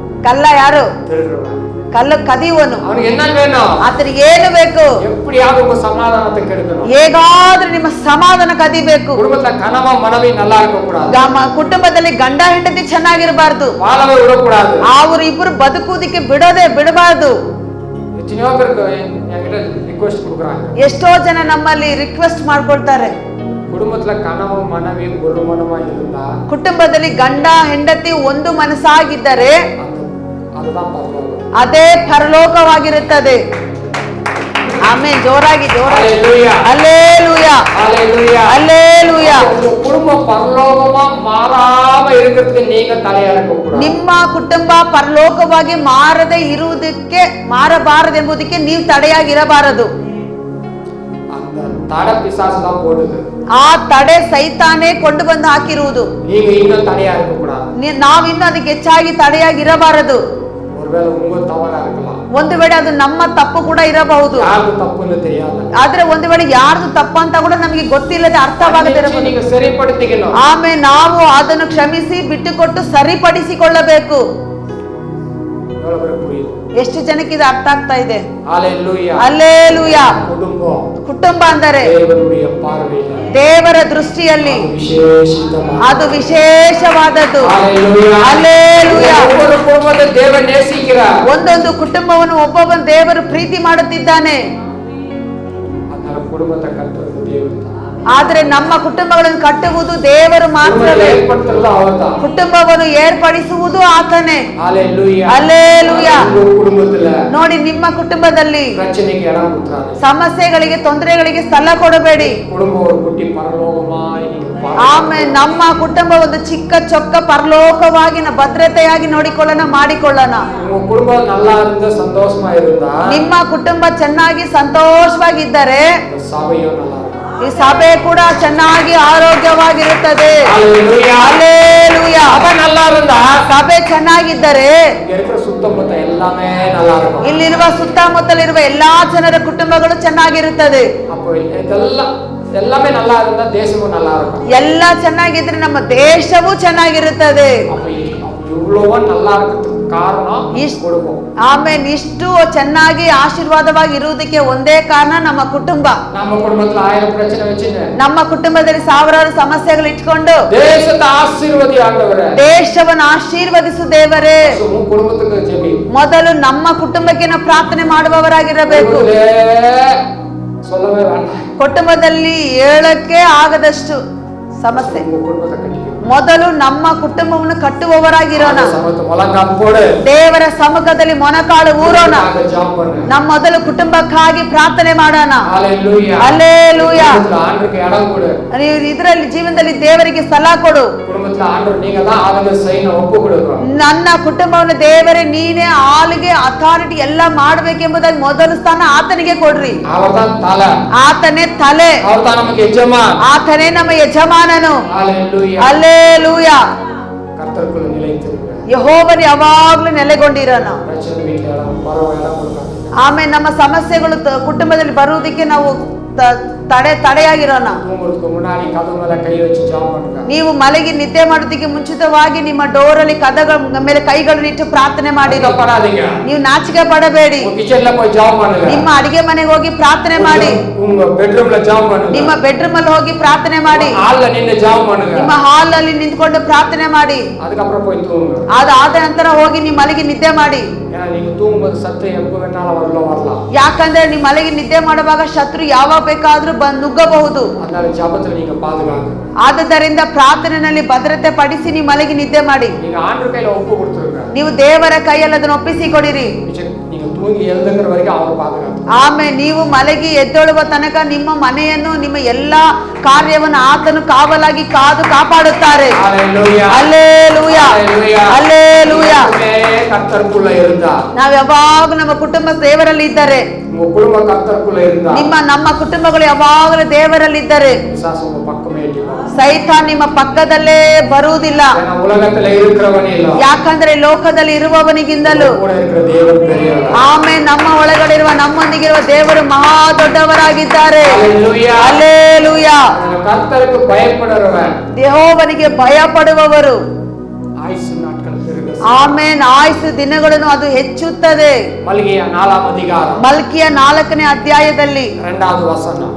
ಕಲ್ಲ ಯಾರು? திருடுறவன். ಕಲ್ಲು ಕದಿಯುವನು. ಅವನಿಗೆ என்ன வேணும்? ಆತನಿಗೆ ಏನು ಬೇಕು? எப்படியாவது உங்க சமாதானத்தை கெடுக்கணும். ಹೇಗಾದ್ರೂ ನಿಮ್ಮ ಸಮಾಧಾನ ಕದಿಬೇಕು. ಕುಟುಂಬದ ಕಣವ ಮನವಿ நல்லா இருக்க கூடாது. ಕುಟುಂಬದಲ್ಲಿ ಗಂಡ ಹೆಂಡತಿ ಚೆನ್ನಾಗಿರಬಾರದು. வாழவே விடக்கூடாது. ಅವರು ಇಬ್ಬರು ಬದುಕುವುದಕ್ಕೆ ಬಿಡಬಾರದು. ಎಷ್ಟೋ பேருக்கு என்கிட்ட ರಿಕ್ವೆಸ್ಟ್ கொடுக்குறாங்க. ಎಷ್ಟೋ ಜನ ನಮ್ಮಲ್ಲಿ ರಿಕ್ವೆಸ್ಟ್ ಮಾಡ್ಕೊಳ್ತಾರೆ. ಕುಟುಂಬದ ಕಣವ ಮನವಿ ಗುರುಮನವ ಇರುವುದ. ಕುಟುಂಬದಲ್ಲಿ ಗಂಡ ಹೆಂಡತಿ ಒಂದು ಮನಸ್ಸಾಗಿದ್ದರೆ அதுதான் பரலோகம். ಅದೇ ಪರಲೋಕವಾಗಿರುತ್ತದೆ. ಆಮೆನ್. ಜೋರಾಗಿ ஹalleluya. ஹalleluya. ஹalleluya. ஹalleluya. ಕುಟುಂಬ ಪರಲೋಕமா ಮಾರಾಮ ಇರಕ್ಕೆ ನೀಗ ತಲೆಯಾರಕ ಕೂಡಾ. ನಿಮ್ಮ ಕುಟುಂಬ ಪರಲೋಕವಾಗಿ ಮಾರದೆ ಮಾರಬಾರದೆಂಬುದಕ್ಕೆ ನೀವು ತಡೆಯಾಗಿರಬಾರದು. அந்த தட பிசாசு தான் போடுது. ಆ ತಡೆ ಸೈತಾನೇ ಕೊಂಡು ಬಂದು ಹಾಕಿರುವುದು. நீங்க இன்னும் தடையாರಕ ಕೂಡಾ. ನಾವಿನ್ನೂ ಅದಕ್ಕೆ ಹೆಚ್ಚಾಗಿ ತಡೆಯಾಗಿರಬಾರದು. ஒருவேளை உங்க தவறா இருக்கலாம். ಒಂದು ವೇಳೆ ಅದು ನಮ್ಮ ತಪ್ಪು ಕೂಡ ಇರಬಹುದು. ಯಾರು ತಪ್ಪು ಅಂತ ತಿಳಿಯಲ್ಲ. ಆದ್ರೆ ಒಂದು ವೇಳೆ ಯಾರ್ದು ತಪ್ಪು ಅಂತ ಕೂಡ ನಮಗೆ ಗೊತ್ತಿಲ್ಲದೆ ಅರ್ಥವಾಗದಿರಬಹುದು. ನೀವು ಸರಿಪಡಿಸಿಕೊಳ್ಳಿ. ಆಮೇಲೆ ನಾವು ಅದನ್ನು ಕ್ಷಮಿಸಿ ಬಿಟ್ಟುಕೊಟ್ಟು ಸರಿಪಡಿಸಿಕೊಳ್ಳಬೇಕು. ಎಷ್ಟು ಜನಕ್ಕೆ ಇದು ಅರ್ಥ ಆಗ್ತಾ ಇದೆ? ಹalleluya. ಹalleluya. ಕುಟುಂಬ ಅಂದರೆ ದೇವರ ದೃಷ್ಟಿಯಲ್ಲಿ ಅದು ವಿಶೇಷವಾದದ್ದು. ಹalleluya. ಒಂದೊಂದು ಕುಟುಂಬವನ್ನು ಒಬ್ಬೊಬ್ಬ ದೇವರು ಪ್ರೀತಿ ಮಾಡುತ್ತಿದ್ದಾನೆ. ಆದ್ರೆ ನಮ್ಮ ಕುಟುಂಬಗಳನ್ನು ಕಟ್ಟುವುದು ದೇವರು ಮಾತ್ರವೇ. ಕುಟುಂಬವನ್ನು ಏರ್ಪಡಿಸುವುದು ಆತನೇ. ಹಲ್ಲೆಲೂಯಾ. ನೋಡಿ, ನಿಮ್ಮ ಕುಟುಂಬದಲ್ಲಿ ಸಮಸ್ಯೆಗಳಿಗೆ ತೊಂದರೆಗಳಿಗೆ ಸ್ಥಳ ಕೊಡಬೇಡಿ. ಆಮೇಲೆ ನಮ್ಮ ಕುಟುಂಬ ಒಂದು ಚಿಕ್ಕ ಚೊಕ್ಕ ಪರಲೋಕವಾಗಿ ಭದ್ರತೆಯಾಗಿ ಮಾಡಿಕೊಳ್ಳೋಣ. ನಿಮ್ಮ ಕುಟುಂಬ ಚೆನ್ನಾಗಿ ಸಂತೋಷವಾಗಿದ್ದರೆ ಈ ಸಭೆ ಕೂಡ ಚೆನ್ನಾಗಿ ಆರೋಗ್ಯವಾಗಿರುತ್ತದೆ. ಸಭೆ ಚೆನ್ನಾಗಿದ್ದರೆ ಇಲ್ಲಿರುವ ಸುತ್ತಮುತ್ತಲಿರುವ ಎಲ್ಲಾ ಜನರ ಕುಟುಂಬಗಳು ಚೆನ್ನಾಗಿರುತ್ತದೆ. ಎಲ್ಲ ಚೆನ್ನಾಗಿದ್ರೆ ನಮ್ಮ ದೇಶವೂ ಚೆನ್ನಾಗಿರುತ್ತದೆ. ಕಾರಣ ಕುಟುಂಬ. ಆಮೇಲೆ ಇಷ್ಟು ಚೆನ್ನಾಗಿ ಆಶೀರ್ವಾದವಾಗಿ ಇರುವುದಕ್ಕೆ ಒಂದೇ ಕಾರಣ ನಮ್ಮ ಕುಟುಂಬ. ನಮ್ಮ ಕುಟುಂಬದಲ್ಲಿ 1000 ಪ್ರಶ್ನೆ ವச்சிದೆ. ನಮ್ಮ ಕುಟುಂಬದಲ್ಲಿ ಸಾವಿರಾರು ಸಮಸ್ಯೆಗಳು ಇಟ್ಕೊಂಡು ದೇಶದ ಆಶೀರ್ವಾದಿ ಆಂಡವರೇ, ದೇಶವನ್ನು ಆಶೀರ್ವದಿಸು ದೇವರೇ. ಕುಟುಂಬಕ್ಕೆ ಜಮಿ ಮೊದಲು ನಮ್ಮ ಕುಟುಂಬಕ್ಕೆ ನಾವು ಪ್ರಾರ್ಥನೆ ಮಾಡುವವರಾಗಿರಬೇಕು. ಕುಟುಂಬದಲ್ಲಿ ಹೇಳಕ್ಕೆ ಆಗದಷ್ಟು ಸಮಸ್ಯೆ. ಮೊದಲು ನಮ್ಮ ಕುಟುಂಬವನ್ನು ಕಟ್ಟುವವರಾಗಿರೋಣ. ದೇವರ ಸಮ್ಮುಖದಲ್ಲಿ ಮೊಣಕಾಲು ಊರೋಣ. ನಮ್ಮ ಮೊದಲು ಕುಟುಂಬಕ್ಕಾಗಿ ಪ್ರಾರ್ಥನೆ ಮಾಡೋಣ. ಹಲ್ಲೆಲೂಯಾ. ನೀವು ಇದರಲ್ಲಿ ಜೀವನದಲ್ಲಿ ದೇವರಿಗೆ ಸ್ಥಳ ಕೊಡು. ನನ್ನ ಕುಟುಂಬವನ್ನು ದೇವರೇ ನೀನೇ ಆಳಿಗೆ ಅಥಾರಿಟಿ ಎಲ್ಲ ಮಾಡ್ಬೇಕೆಂಬುದಾಗಿ ಮೊದಲು ಸ್ಥಾನ ಆತನಿಗೆ ಕೊಡ್ರಿ. ಆತನೇ ತಲೆ, ಆತನೇ ನಮ್ಮ ಯಜಮಾನನು. ಹಲ್ಲೆಲೂಯಾ. ಯೆಹೋವನು ಯಾವಾಗ್ಲೂ ನೆಲೆಗೊಂಡಿರೋಣ. ಆಮೇಲೆ ನಮ್ಮ ಸಮಸ್ಯೆಗಳು ಕುಟುಂಬದಲ್ಲಿ ಬರುವುದಕ್ಕೆ ನಾವು ತಡೆಯಾಗಿರೋಣ. ನೀವು ಮಲಗಿ ನಿದ್ದೆ ಮಾಡೋದಕ್ಕೆ ಮುಂಚಿತವಾಗಿ ನಿಮ್ಮ ಡೋರಲ್ಲಿ ಕದಗಳ ಮೇಲೆ ಕೈಗಳನ್ನು ಇಟ್ಟು ಪ್ರಾರ್ಥನೆ ಮಾಡಿ. ನೀವು ನಾಚಿಕೆ ಪಡಬೇಡಿ. ನಿಮ್ಮ ಅಡಿಗೆ ಮನೆಗೆ ಹೋಗಿ ಪ್ರಾರ್ಥನೆ ಮಾಡಿ. ನಿಮ್ಮ ಬೆಡ್ರೂಮ್ ಅಲ್ಲಿ ಹೋಗಿ ಪ್ರಾರ್ಥನೆ ಮಾಡಿ. ನಿಮ್ಮ ಹಾಲ್ ಅಲ್ಲಿ ನಿಂತ್ಕೊಂಡು ಪ್ರಾರ್ಥನೆ ಮಾಡಿ. ಅದಾದ ನಂತರ ಹೋಗಿ ನೀವು ಮಲಗಿ ನಿದ್ದೆ ಮಾಡಿ. ಯಾಕಂದ್ರೆ ನೀವು ಮಲಗಿ ನಿದ್ದೆ ಮಾಡುವಾಗ ಶತ್ರು ಯಾವಾಗ ಬೇಕಾದ್ರೂ ಬಂದು ನುಗ್ಗಬಹುದು. ಆದುದರಿಂದ ಪ್ರಾರ್ಥನೆಯಲ್ಲಿ ಭದ್ರತೆ ಪಡಿಸಿ ನೀವು ಮಲಗಿ ನಿದ್ದೆ ಮಾಡಿ. ನೀವು ದೇವರ ಕೈಯಲ್ಲಿ ಅದನ್ನು ಒಪ್ಪಿಸಿ ಕೊಡಿರಿ. ಆಮೇಲೆ ನೀವು ಮಲಗಿ ಎದ್ದೇಳುವ ತನಕ ನಿಮ್ಮ ಮನೆಯನ್ನು, ನಿಮ್ಮ ಎಲ್ಲಾ ಕಾರ್ಯವನ್ನು ಆತನು ಕಾವಲಾಗಿ ಕಾದು ಕಾಪಾಡುತ್ತಾರೆ. Hallelujah, hallelujah. ನಾವು ಯಾವಾಗ ನಮ್ಮ ಕುಟುಂಬ ದೇವರಲ್ಲಿ ಇದ್ದಾರೆ. ನಮ್ಮ ಕುಟುಂಬಗಳು ಯಾವಾಗಲೂ ದೇವರಲ್ಲಿ ಇದ್ದಾರೆ. ಸೈತಾನ್ ನಿಮ್ಮ ಪಕ್ಕದಲ್ಲೇ ಬರುವುದಿಲ್ಲ. ಯಾಕಂದ್ರೆ ಲೋಕದಲ್ಲಿ ಇರುವವನಿಗಿಂತಲೂ ಆಮೇಲೆ ನಮ್ಮ ಒಳಗಡೆ ಇರುವ ನಮ್ಮೊಂದಿಗಿರುವ ದೇವರು ಮಹಾ ದೊಡ್ಡವರಾಗಿದ್ದಾರೆ. ಹಲ್ಲೆಲೂಯಾ. ಯೆಹೋವನಿಗೆ ಭಯ ಪಡುವವರು ಆಮೇನ್ ಆಯುಸ್ಸು ದಿನಗಳನ್ನು ಅದು ಹೆಚ್ಚುತ್ತದೆ. ಮಲ್ಕಿಯ 4ನೇ ಅಧ್ಯಾಯದಲ್ಲಿ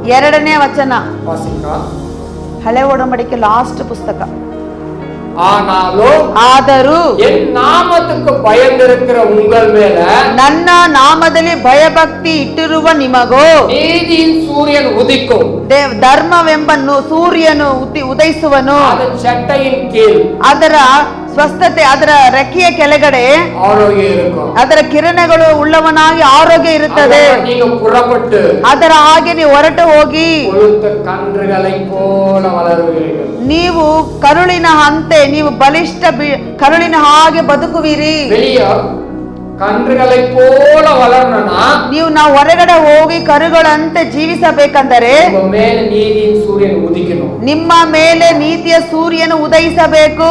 2ನೇ ವಚನ, ಹಳೆ ಒಡಂಬಡಿಕೆ ಲಾಸ್ಟ್ ಪುಸ್ತಕ. ಆದರೂ ನನ್ನ ನಾಮದಲ್ಲಿ ಭಯಭಕ್ತಿ ಇಟ್ಟಿರುವ ನಿಮಗೋ ಸೂರ್ಯನು ಉದಿಕ್ಕೋ ಧರ್ಮವೆಂಬ ಸೂರ್ಯನು ಉದಯಿಸುವನು. ಅದರ ಸ್ವಸ್ಥತೆ ಅದರ ರೆಕ್ಕೆಯ ಕೆಳಗಡೆ ಅದರ ಕಿರಣಗಳು ಉಳ್ಳವನಾಗಿ ಆರೋಗ್ಯ ಇರುತ್ತದೆ. ಅದರ ಹಾಗೆ ನೀವು ಹೊರಟು ಹೋಗಿ ನೀವು ಕರುಳಿನ ಅಂತೆ ನೀವು ಬಲಿಷ್ಠ ಕರುಳಿನ ಹಾಗೆ ಬದುಕುವಿರಿ. ನೀವು ನಾವು ಹೊರಗಡೆ ಹೋಗಿ ಕರುಗಳಂತೆ ಜೀವಿಸಬೇಕಂದರೆ ನಿಮ್ಮ ಮೇಲೆ ನೀತಿಯ ಸೂರ್ಯನು ಉದಯಿಸಬೇಕು.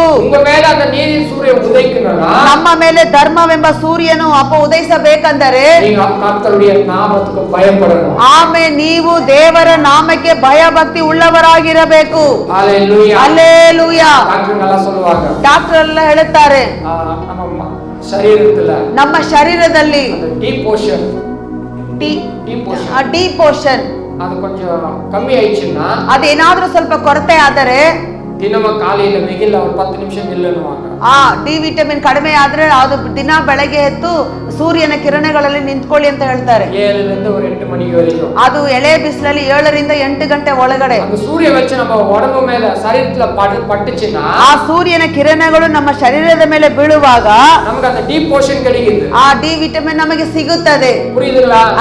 ನಮ್ಮ ಮೇಲೆ ಧರ್ಮವೆಂಬ ಸೂರ್ಯನು ಉದಯಿಸಬೇಕಂದರೆ ಆಮೇಲೆ ನೀವು ದೇವರ ನಾಮಕ್ಕೆ ಭಯಭಕ್ತಿ ಉಳ್ಳವರಾಗಿರಬೇಕು. ಹಲ್ಲೆಲೂಯಾ. ಡಾಕ್ಟರ್ ಎಲ್ಲ ಹೇಳುತ್ತಾರೆ ನಮ್ಮ ಶರೀರದಲ್ಲಿ ಡಿ ಪೋರ್ಷನ್ ಅದೇನಾದ್ರೂ ಸ್ವಲ್ಪ ಕೊರತೆ ಆದರೆ ಡಿ ವಿಟಮಿನ್ ಕಡಿಮೆ ಆದ್ರೆ ಅದು ದಿನ ಬೆಳಗ್ಗೆ ಎದ್ದು ಸೂರ್ಯನ ಕಿರಣಗಳಲ್ಲಿ ನಿಂತ್ಕೊಳ್ಳಿ ಅಂತ ಹೇಳ್ತಾರೆ. ಅದು ಎಳೆ ಬಿಸಿಲಲ್ಲಿ 7 ರಿಂದ 8 ಗಂಟೆ ಒಳಗಡೆ ಸೂರ್ಯ ಆ ಸೂರ್ಯನ ಕಿರಣಗಳು ನಮ್ಮ ಶರೀರದ ಮೇಲೆ ಬೀಳುವಾಗ ಆ ಡಿ ವಿಟಮಿನ್ ನಮಗೆ ಸಿಗುತ್ತದೆ.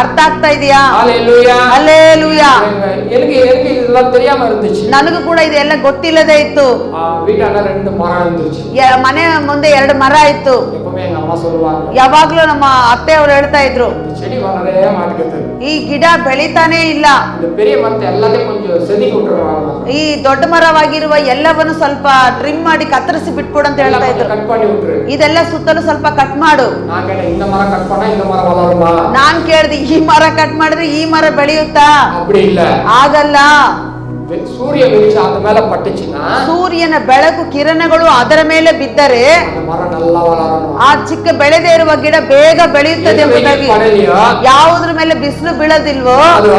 ಅರ್ಥ ಆಗ್ತಾ ಇದೆಯಾ? ಹಲ್ಲೆಲೂಯಾ. ನನಗೂ ಕೂಡ ಇದೆಲ್ಲ ಗೊತ್ತಿಲ್ಲದೆ ಇತ್ತು. ಮನೆ ಮುಂದೆ 2 ಮರ ಇತ್ತು. ಯಾವಾಗ್ಲೂ ನಮ್ಮ ಅತ್ತೆ ಅವರು ಹೇಳ್ತಾ ಇದ್ರು ಈ ಗಿಡ ಬೆಳಿತಾನೆ ಇಲ್ಲ, ಈ ದೊಡ್ಡ ಮರವಾಗಿರುವ ಎಲ್ಲವನ್ನು ಸ್ವಲ್ಪ ಟ್ರಿಮ್ ಮಾಡಿ ಕತ್ತರಿಸಿ ಬಿಟ್ಬಿಡು ಅಂತ ಹೇಳ್ತಾ ಇದ್ರು. ಇದೆಲ್ಲ ಸುತ್ತಲೂ ಸ್ವಲ್ಪ ಕಟ್ ಮಾಡು. ನಾನ್ ಕೇಳ್ದೆ ಈ ಮರ ಕಟ್ ಮಾಡಿದ್ರೆ ಈ ಮರ ಬೆಳೆಯುತ್ತಾ? ಆಗಲ್ಲ. சூரிய வெளிச்சம் அது மேல பட்டுச்சுன்னா, ಸೂರ್ಯನ ಬೆಳಕು ಕಿರಣಗಳು ಅದರ ಮೇಲೆ ಬಿದ್ದರೆ அந்த மரம் நல்லா வளரணும். ಆ ಚಿಕ್ಕ ಬೆಳೆದೇ ಇರುವ ಗಿಡ ಬೇಗ ಬೆಳೆಯುತ್ತದೆ ಎಂಬುದಾಗಿ. படலையோ ಯಾವುದ್ರ ಮೇಲೆ ಬಿಸಿಲು ಬೀಳದಿಲ್ವೋ அது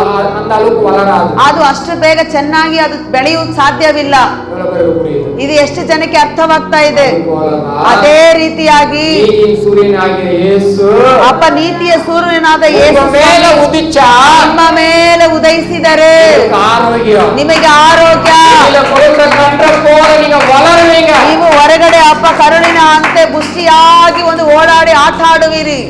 அந்த அளவுக்கு வளராது. ಅದು ಅಷ್ಟು ಬೇಗ ಚೆನ್ನಾಗಿ ಅದು ಬೆಳೆಯುವುದು ಸಾಧ್ಯವಿಲ್ಲ. எவ்வளவு பேருக்கு புரியுது? ಇದು ಎಷ್ಟು ಜನಕ್ಕೆ ಅರ್ಥವಾಗ್ತಾ ಇದೆ? அதுபோலதான் ಅದೇ ರೀತಿಯಾಗಿ நீதியின் சூரியனாகிய இயேசு ಅಪ್ಪ ನೀತಿಯ ಸೂರ್ಯನಾದ உங்க ಯೇಸು மேல உதிச்சா ನಿಮ್ಮ ಮೇಲೆ ಉದಯಿಸಿದರೆ உங்களுக்கு ஆரோக்கியம், ನಿಮಗೆ ಆರೋಗ್ಯ. இதுல கொடுக்கிற கன்ற போல நீங்க வளருவீங்க. ನೀವು ಹೊರಗಡೆ ಅಪ್ಪ ಕರುಳಿನ ಅಂತೆ ಬುಷ್ಟಿಯಾಗಿ ಒಂದು ಓಡಾಡಿ ಆಟ ಆಡುವಿರಿ.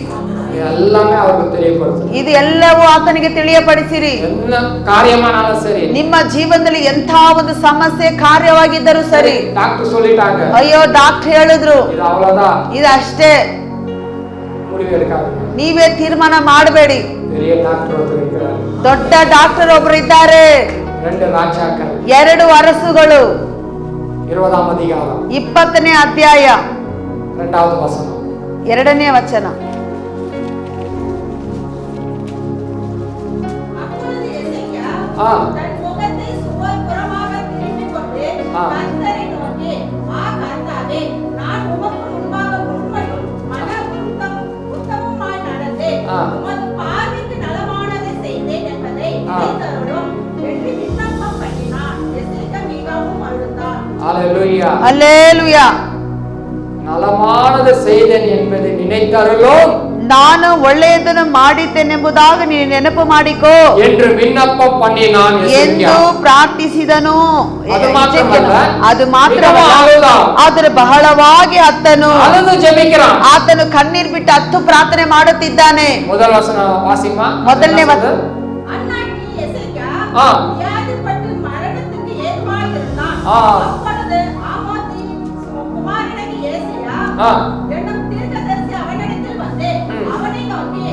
எல்லாமே அவருக்கு தெரியப்படுத்து. ಇದು ಎಲ್ಲವೂ ಆತನಿಗೆ ತಿಳಿಯಪಡಿಸಿರಿ. என்ன காரியமானாலும் சரி, ನಿಮ್ಮ ಜೀವನದಲ್ಲಿ ಎಂಥ ಒಂದು ಸಮಸ್ಯೆ ಕಾರ್ಯವಾಗಿದ್ದರೂ ಸರಿ, டாக்டர் சொல்லிட்டாங்க ಅಯ್ಯೋ ಡಾಕ್ಟರ್ ಹೇಳಿದ್ರು இது அவ்வளவுதான், ಇದು ಅಷ್ಟೇ, முடிவு எடுக்காதீங்க. ನೀವೇ ತೀರ್ಮಾನ ಮಾಡಬೇಡಿ. பெரிய டாக்டர் ஒருத்தர் இருக்கிறார், ದೊಡ್ಡ ಡಾಕ್ಟರ್ ಒಬ್ರು ಇದ್ದಾರೆ. 2 ராஜாக்கள் 2 ಅರಸುಗಳು 20ஆம் அதிகாரம் 20ನೇ ಅಧ್ಯಾಯ 2வது வசனம். 2ನೇ ವಚನ. அப்பொழுது எசேக்கியா ஆ. தன் முகத்தை சுவர்புறமாக திருப்பிக் கொண்டு ஆ. கர்த்தரை நோக்கி, கர்த்தாவே, நான் உமக்கு முன்பாக உண்மையும் உத்தமமாய் நடந்து ஆ. உமது பார்வைக்கு நலமானதை செய்தேன் என்பதை ஆ. நினைத்தருளும் என்று விண்ணப்பம் பண்ணினான். எசேக்கியா மிகவும் அழுதான். ஹalleluya. ಹಲ್ಲೇಲೂಯಾ. நலமானது செய்தேன் என்பதை நினைத்தருளும் ನಾನು ಒಳ್ಳೆಯದನ್ನು ಮಾಡಿದ್ದೇನೆಂಬುದಾಗಿ ನೀನು ನೆನಪು ಮಾಡಿಕೋ என்று விண்ணப்பம் பண்ணினான் ಎಂದು எசேக்கியா. ಪ್ರಾರ್ಥಿಸಿದನು. ಅದು ಮಾತ್ರವಲ್ಲ, ಅದು ಮಾತ್ರವಲ್ಲ, ಆದರೆ ಬಹಳವಾಗಿ ಅತ್ತನು அழுது ஜெபிக்கிறான். ಆತನು ಕಣ್ಣೀರ್ ಬಿಟ್ಟು ಹತ್ತು ಪ್ರಾರ್ಥನೆ ಮಾಡುತ್ತಿದ್ದಾನೆ. முதல் வசனம் வாசிமா. ಮೊದಲನೇ ವಚನ. அந்நாட்டில் எசேக்கியா ஆ. வியாதிப்பட்டு மரணத்துக்கு ஏதுவாயிருந்தான். ஆ. அப்பொழுது ஆமோத்தின் குமாரனாகிய ஏசாயா ஆ. என்னும் தீர்க்கதரிசி அவனிடத்தில் வந்து அவனை நோக்கி,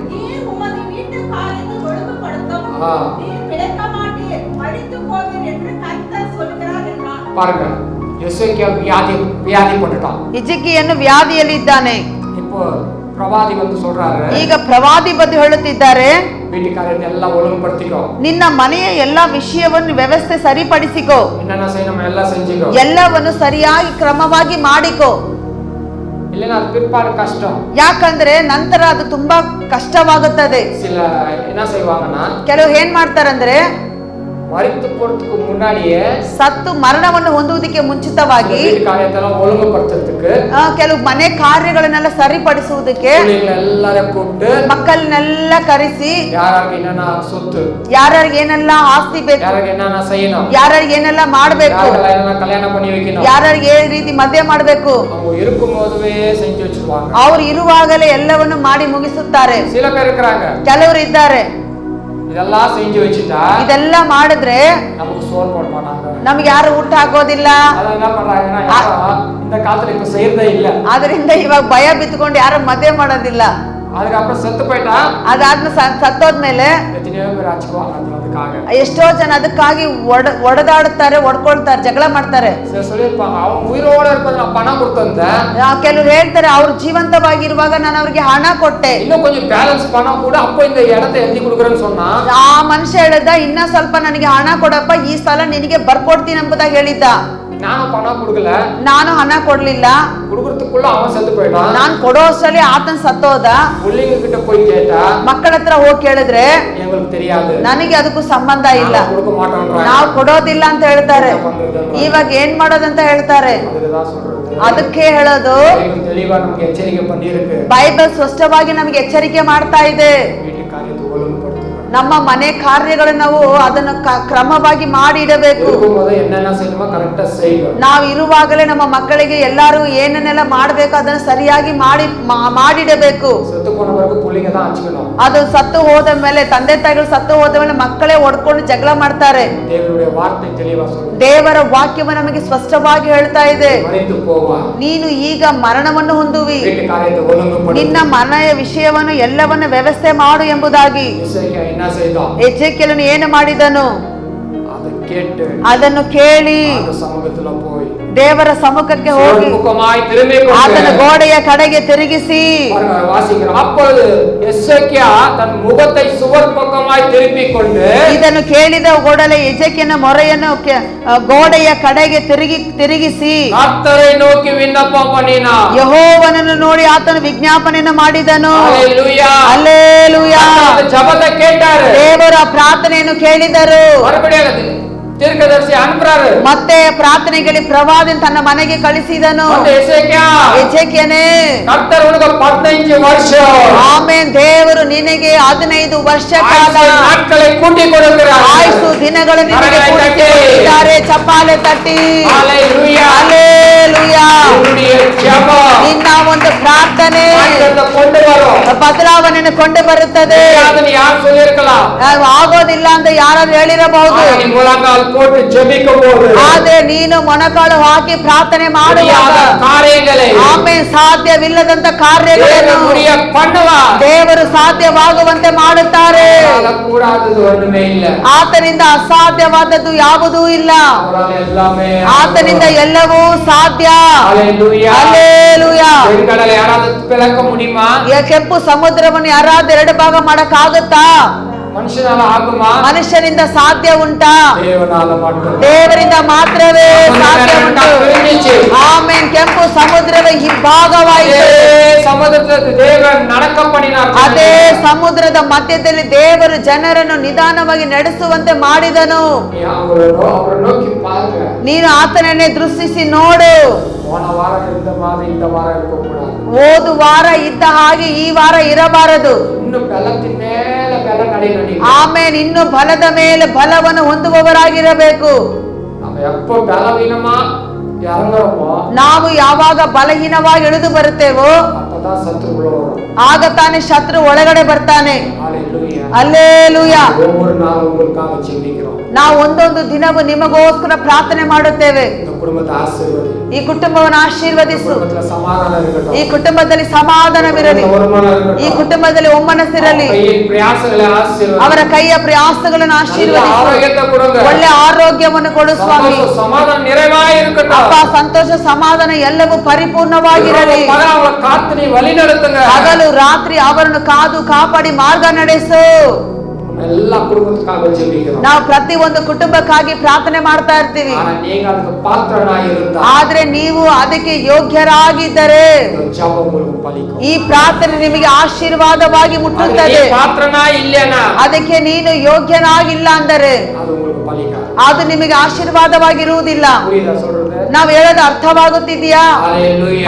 நீர் உமது வீட்டு காரியத்தை ஒழுங்குபடுத்தும், ஆ. நீர் பிழைக்க மாட்டீர், மரித்துப் போவீர் என்று கர்த்தர் சொல்கிறார் என்றான். பாருங்க, எசேக்கியா வியாதிப்பட்டுட்டான். ಹಿಜ್ಕಿಯನು ವ್ಯಾಧಿಯಲ್ಲಿದ್ದಾನೆ. இப்போ பிரவாதி வந்து சொல்றாரு, ಈಗ ಪ್ರವಾದಿ ಬಂದು ಹೇಳುತ್ತಿದ್ದಾರೆ, வீட்டு காரியத்தை எல்லாம் ஒழுங்குபடுத்திக்கோ, ನಿನ್ನ ಮನೆಯ ಎಲ್ಲಾ ವಿಷಯವನ್ನು ವ್ಯವಸ್ಥೆ ಸರಿಪಡಿಸಿಕೋ, என்னென்ன செய்யணும் எல்லாம் செஞ்சுக்கோ, ಎಲ್ಲವನ್ನು ಸರಿಯಾಗಿ ಕ್ರಮವಾಗಿ ಮಾಡಿಕೋ. இல்லைன்னா அது பிற்பாடு கஷ்டம். ಯಾಕಂದ್ರೆ ನಂತರ ಅದು ತುಂಬಾ ಕಷ್ಟವಾಗುತ್ತದೆ. சில என்ன செய்வாங்கன்னா, ಕೆಲವು ಏನ್ ಮಾಡ್ತಾರಂದ್ರೆ மரித்து போறதுக்கு முன்னாடியே ಸತ್ತು ಮರಣವನ್ನು ಹೊಂದುವುದಕ್ಕೆ ಮುಂಚಿತವಾಗಿ வீட்டு காரியத்தெல்லாம் ஒழுங்குபடுத்துறதுக்கு ಕೆಲವು ಮನೆ ಕಾರ್ಯಗಳನ್ನೆಲ್ಲ ಸರಿಪಡಿಸುವುದಕ್ಕೆ பிள்ளைங்களை எல்லாரையும் கூப்பிட்டு ಮಕ್ಕಳನ್ನೆಲ್ಲ ಕರೆಸಿ யாராருக்கு என்னென்ன சொத்து, ಯಾರ್ಯಾರಿಗೆ ಏನೆಲ್ಲ ಆಸ್ತಿ ಬೇಕು, யாருக்கு என்னென்ன செய்யணும், ಯಾರ್ಯಾರಿಗೆ ಏನೆಲ್ಲ ಮಾಡ್ಬೇಕು, யாருக்கெல்லாம் கல்யாணம் பண்ணி வைக்கணும், ಯಾರ್ಯಾರಿಗೆ ಏ ರೀತಿ ಮದುವೆ ಮಾಡ್ಬೇಕು, அவங்க இருக்கும் போதுவே செஞ்சு வச்சிருவாங்க. ಅವ್ರು ಇರುವಾಗಲೇ ಎಲ್ಲವನ್ನು ಮಾಡಿ ಮುಗಿಸುತ್ತಾರೆ. சில பேர் இருக்கிறாங்க, ಕೆಲವರು ಇದ್ದಾರೆ, இதெல்லாம் செஞ்சு வச்சுட்டா ಇದೆಲ್ಲ ಮಾಡಿದ್ರೆ நமக்கு சோறு போட மாட்டாங்க. ನಮ್ಗೆ ಯಾರು ಊಟ ಹಾಕೋದಿಲ್ಲ. அதான் என்ன பண்றாங்கன்னா, யாரும் இந்த காலத்துல இப்ப செய்யறதே இல்ல. ಅದರಿಂದ ಇವಾಗ ಭಯ ಬಿತ್ಕೊಂಡು ಯಾರು ಮದುವೆ ಮಾಡೋದಿಲ್ಲ. அதுக்கப்புறம் செத்து போயிட்டா ಅದಾದ್ಮೇಲೆ ಸತ್ತೋದ್ಮೇಲೆ எத்தனையோ பேர் அச்சுக்குவாங்க அதுக்காக. ಎಷ್ಟೋ ಜನ ಅದಕ್ಕಾಗಿ ಒಡೆದಾಡುತ್ತಾರೆ, ಒಡ್ಕೊಳ್ತಾರೆ, ಜಗಳ ಮಾಡ್ತಾರೆ. சொல்லியிருப்பாங்க, அவங்க ಉಯಿರೋட இருப்பது நான் பணம் கொடுத்திருந்தேன், ಕೆಲವರು ಹೇಳ್ತಾರೆ, ಅವ್ರು ಜೀವಂತವಾಗಿರುವಾಗ ನಾನು ಅವ್ರಿಗೆ ಹಣ ಕೊಟ್ಟೆ, இன்னும் கொஞ்சம் பேலன்ஸ் பணம் கூட அப்போ இந்த இடத்தை எழுதி கொடுக்குறேன்னு சொன்னா, ಆ ಮನುಷ್ಯ ಹೇಳಿದ ಇನ್ನ ಸ್ವಲ್ಪ ನನಗೆ ಹಣ ಕೊಡಪ್ಪ, ಈ ಸಲ ನಿನಗೆ ಬರ್ಕೊಡ್ತೀನಿ ಎಂಬುದಾಗಿ ಹೇಳಿದ್ದ. நானும் பணம் கொடுக்கல, ನಾನು ಹಣ ಕೊಡ್ಲಿಲ್ಲ, கொடுக்கறதுக்குள்ள அவன் செத்து போயிட்டான். ನಾನ್ ಕೊಡೋ ಅಷ್ಟರಲ್ಲಿ ಆತನ್ ಸತ್ತೋದ. பிள்ளைங்க கிட்ட போய் கேட்டா ಮಕ್ಕಳ ಹತ್ರ ಹೋಗಿ ಕೇಳಿದ್ರೆ எங்களுக்கு தெரியாது, ನನಗೆ ಅದಕ್ಕೂ ಸಂಬಂಧ ಇಲ್ಲ, நாங்க கொடுக்க மாட்டோம்ன்றாங்க. ನಾವು ಕೊಡೋದಿಲ್ಲ ಅಂತ ಹೇಳ್ತಾರೆ. என்ன பண்றதுன்றாங்க. ಇವಾಗ ಏನ್ ಮಾಡೋದಂತ ಹೇಳ್ತಾರೆ. அதுதான் சொல்றது. ಅದಕ್ಕೆ ಹೇಳೋದು, பைபிள் தெளிவா நமக்கு எச்சரிக்கை பண்ணிருக்கு. ಬೈಬಲ್ ಸ್ಪಷ್ಟವಾಗಿ ನಮಗೆ ಎಚ್ಚರಿಕೆ ಮಾಡ್ತಾ ಇದೆ. வீட்டு காரியத்தை ஒழுங்குபடுத்துங்க. ನಮ್ಮ ಮನೆ ಕಾರ್ಯಗಳನ್ನು ನಾವು ಅದನ್ನು ಕ್ರಮವಾಗಿ ಮಾಡಿ ಇಡಬೇಕು. இருக்கும்போது என்னென்ன செய்யணுமோ கரெக்டா செய்யுங்க. ನಾವು ಇರುವಾಗಲೇ ನಮ್ಮ ಮಕ್ಕಳಿಗೆ ಎಲ್ಲರೂ ಏನನ್ನೆಲ್ಲ ಮಾಡಬೇಕು ಅದನ್ನು ಸರಿಯಾಗಿ ಮಾಡಿಡಬೇಕು. செத்து போன பிறகு புள்ளிங்க தான் அச்சுக்கணும். ಅದು ಸತ್ತು ಹೋದ ಮೇಲೆ, ತಂದೆ ತಾಯಿಗಳು ಸತ್ತು ಹೋದ ಮೇಲೆ ಮಕ್ಕಳೇ ಒಡ್ಕೊಂಡು ಜಗಳ ಮಾಡ್ತಾರೆ. தேவனுடைய வார்த்தை தெளிவா சொல்லுது. ದೇವರ ವಾಕ್ಯವು ನಮಗೆ ಸ್ಪಷ್ಟವಾಗಿ ಹೇಳ್ತಾ ಇದೆ, மரித்து போவா, ನೀನು ಈಗ ಮರಣವನ್ನು ಹೊಂದುವಿ, வீட்டு காரியத்தை ஒழுங்குபடுத்து. ನಿನ್ನ ಮನೆಯ ವಿಷಯವನ್ನು ಎಲ್ಲವನ್ನು ವ್ಯವಸ್ಥೆ ಮಾಡು ಎಂಬುದಾಗಿ. இசையா என்ன செய்தான்? ಎಜೆಕಿಯೇಲನು ಏನು ಮಾಡಿದನು? அதை கேட்டு ಅದನ್ನು ಕೇಳಿ அந்த சமூகத்துல போய் ದೇವರ ಸಮ್ಮುಖಕ್ಕೆ ಹೋಗಿ முகமாய் திரும்பிக் ಆತನ கொண்டு ಗೋಡೆಯ ಕಡೆಗೆ ತಿರುಗಿಸಿ வாசிக்கிறோம். அப்பொழுது எசேக்கியா தன் முகத்தை சுவர் பக்கமாய் திருப்பிக் கொண்டு ಇದನ್ನು ಕೇಳಿದ ಕೂಡಲೇ ಎಜೆಕಿಯನ ಮೊರೆಯನ್ನು ಗೋಡೆಯ ಕಡೆಗೆ ತಿರುಗಿಸಿ கர்த்தரை நோக்கி விண்ணப்பம் பண்ணினான். ಯೆಹೋವನನ್ನು ನೋಡಿ ಆತನು ವಿಜ್ಞಾಪನೆಯನ್ನು ಮಾಡಿದನು. ஹalleluya. ಹಲ್ಲೆಲೂಯಾ. அந்த ஜெபத்தை கேட்டாரு. ದೇವರ ಪ್ರಾರ್ಥನೆಯನ್ನು ಕೇಳಿದರು. மறுபடியும் தீர்க்கதரிசி அனுப்புறாரு. ಮತ್ತೆ ಪ್ರಾರ್ಥನೆಗೆ ಪ್ರವಾದಿಯನ್ನು ತನ್ನ ಮನೆಗೆ ಕಳಿಸಿದನು. ಎಜೆಕಿಯನೇ, கர்த்தர் உனக்கு 15 வருஷம் ಆಮೆನ್, ದೇವರು ನಿನಗೆ 15 ವರ್ಷ ಕಾಲ நாட்களை கூட்டி கொடுக்கிறார். ಆಯುಷು ದಿನಗಳನ್ನು ನಿನಗೆ ಕೊಟ್ಟಿದ್ದಾರೆ. ಚಪ್ಪಾಳೆ ತಟ್ಟಿ ஹalleluya. ಹಲ್ಲೆಲೂಯಾ. உன்னுடைய ஜெபம் ನಿನ್ನ ಒಂದು ಪ್ರಾರ್ಥನೆ கொண்டு வரும். ಬದಲಾವಣೆಯನ್ನು ಕೊಂಡು ಬರುತ್ತದೆ. ಅದನ್ನು ಯಾರು சொல்லிருக்கலாம், ಆಗೋದಿಲ್ಲ ಅಂತ ಯಾರಾದ್ರೂ ಹೇಳಿರಬಹುದು. நீ முழங்கால் போட்டு ஜெபிக்கும்போது ಆದ್ರೆ ನೀನು ಮೊಣಕಾಲು ಹಾಕಿ ಪ್ರಾರ್ಥನೆ ಮಾಡುವಾಗ ಕಾರ್ಯಗಳೇ ಆಮೆನ್ ಸಾಧ್ಯವಿಲ್ಲದಂತ ಕಾರ್ಯಗಳನ್ನು பண்ணுவார். ದೇವರು ಸಾಧ್ಯವಾಗುವಂತೆ ಮಾಡುತ್ತಾರೆ. கூடாதது ஒண்ணுமே இல்ல. ಆತನಿಂದ ಅಸಾಧ್ಯವಾದದ್ದು ಯಾವುದೂ ಇಲ್ಲ. எல்லாமே ಆತನಿಂದ ಎಲ್ಲವೂ ಸಾಧ್ಯ. ஹalleluya. ಹಲ್ಲೆಲೂಯಾ. பெண்களை யாராவது பிளக்க முடியுமா? ಕೆಂಪು ಸಮುದ್ರವನ್ನು ಯಾರಾದ್ರೂ 2 ಭಾಗ ಮಾಡಕ್ಕಾಗುತ್ತಾ? ಮನುಷ್ಯನಾಲ ಆಗುಮಾ? ಮನುಷ್ಯನಿಂದ ಸಾಧ್ಯ ಉಂಟಾ? ದೇವನಾಲ ಮಾತ್ರ. ದೇವರಿಂದ ಮಾತ್ರವೇ ಸಾಧ್ಯ ಉಂಟು. ಆಮೆನ್. ಕೆಂಪು ಸಮುದ್ರವೇ ಇಬ್ಬಾಗವಾಯಿತು. ಸಮುದ್ರದ ದೇವರು ನಡಕ ಮಾಡಿನಾರ್. ಅದೇ ಸಮುದ್ರದ ಮಧ್ಯದಲ್ಲಿ ದೇವರು ಜನರನ್ನು ನಿಧಾನವಾಗಿ ನಡೆಸುವಂತೆ ಮಾಡಿದನು. ನೀನು ಆತನನ್ನೇ ದೃಷ್ಟಿಸಿ ನೋಡು. ಹೋದ ವಾರ ಇದ್ದ ಹಾಗೆ ಈ ವಾರ ಇರಬಾರದು. ಆಮೇಲೆ ಇನ್ನು ಬಲದ ಮೇಲೆ ಬಲವನ್ನು ಹೊಂದುವವರಾಗಿರಬೇಕು. ನಾವು ಯಾವಾಗ ಬಲಹೀನವಾಗಿ ಇಳಿದು ಬರುತ್ತೇವೋ ಆಗ ತಾನೇ ಶತ್ರು ಒಳಗಡೆ ಬರ್ತಾನೆ. ಹಲ್ಲೆಲೂಯಾ. ನಾವು ಒಂದೊಂದು ದಿನವೂ ನಿಮಗೋಸ್ಕರ ಪ್ರಾರ್ಥನೆ ಮಾಡುತ್ತೇವೆ. ಈ ಕುಟುಂಬವನ್ನು ಆಶೀರ್ವದಿಸು. ಈ ಕುಟುಂಬದಲ್ಲಿ ಸಮಾಧಾನವಿರಲಿ. ಈ ಕುಟುಂಬದಲ್ಲಿ ಒಮ್ಮನಸ್ಸಿರಲಿ. ಅವರ ಕೈಯ ಪ್ರಯಾಸಗಳನ್ನು ಆಶೀರ್ವದಿಸು. ಒಳ್ಳೆ ಆರೋಗ್ಯವನ್ನು ಕೊಡು ಸ್ವಾಮಿ. ಅಪ್ಪ, ಸಂತೋಷ ಸಮಾಧಾನ ಎಲ್ಲವೂ ಪರಿಪೂರ್ಣವಾಗಿರಲಿ. ಹಗಲು ರಾತ್ರಿ ಅವರನ್ನು ಕಾದು ಕಾಪಾಡಿ ಮಾರ್ಗ ನಡೆಸು. ನಾವು ಪ್ರತಿ ಒಂದು ಕುಟುಂಬಕ್ಕಾಗಿ ಪ್ರಾರ್ಥನೆ ಮಾಡ್ತಾ ಇರ್ತೀವಿ. ಆದ್ರೆ ನೀವು ಅದಕ್ಕೆ ಯೋಗ್ಯರಾಗಿದ್ದರೆ ಈ ಪ್ರಾರ್ಥನೆ ನಿಮಗೆ ಆಶೀರ್ವಾದವಾಗಿ ಮುಟ್ಟುತ್ತದೆ. ಅದಕ್ಕೆ ನೀನು ಯೋಗ್ಯನಾಗಿಲ್ಲ ಅಂದರೆ ಅದು ನಿಮಗೆ ಆಶೀರ್ವಾದವಾಗಿರುವುದಿಲ್ಲ. ನಾವು ಹೇಳೋದು ಅರ್ಥವಾಗುತ್ತಿದೆಯಾ?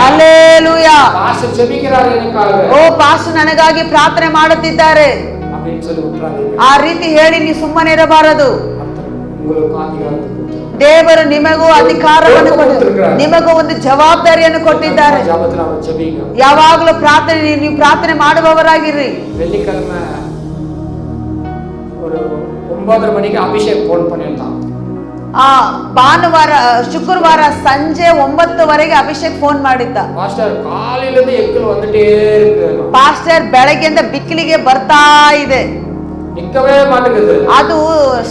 ಹಲ್ಲೆಲೂಯಾ. ಓ ಪಾಸ್ಟರ್ ನನಗಾಗಿ ಪ್ರಾರ್ಥನೆ ಮಾಡುತ್ತಿದ್ದಾರೆ, ಆ ರೀತಿ ಹೇಳಿ ನೀವು ಸುಮ್ಮನೆ ಇರಬಾರದು. ದೇವರು ನಿಮಗೂ ಅಧಿಕಾರವನ್ನು ಕೊಟ್ಟಿದ್ದಾರೆ, ನಿಮಗೂ ಒಂದು ಜವಾಬ್ದಾರಿಯನ್ನು ಕೊಟ್ಟಿದ್ದಾರೆ. ಯಾವಾಗಲೂ ಪ್ರಾರ್ಥನೆ, ನೀವು ಪ್ರಾರ್ಥನೆ ಮಾಡುವವರಾಗಿರ್ರಿ. வெள்ளிக்கிழமை ஒரு 9:30 மணிக்கு அபிஷேக் போன் பண்ணிருந்தான். ಭಾನುವಾರ ಶುಕ್ರವಾರ ಸಂಜೆ 9:00ವರೆಗೆ ಅಭಿಷೇಕ್ ಫೋನ್ ಮಾಡಿದ್ದ. ಪಾಸ್ಟರ್ ಕಾಲಿಲಿಂದ ಎಕ್ಕಲು வந்துட்டே இருக்கு. ಪಾಸ್ಟರ್ ಬೆಳಗ್ಗೆಯಿಂದ ಬಿಕ್ಕಲಿಗೆ ಬರ್ತಾ ಇದೆ, நிக்கவே மாட்டேங்குது. ಅದು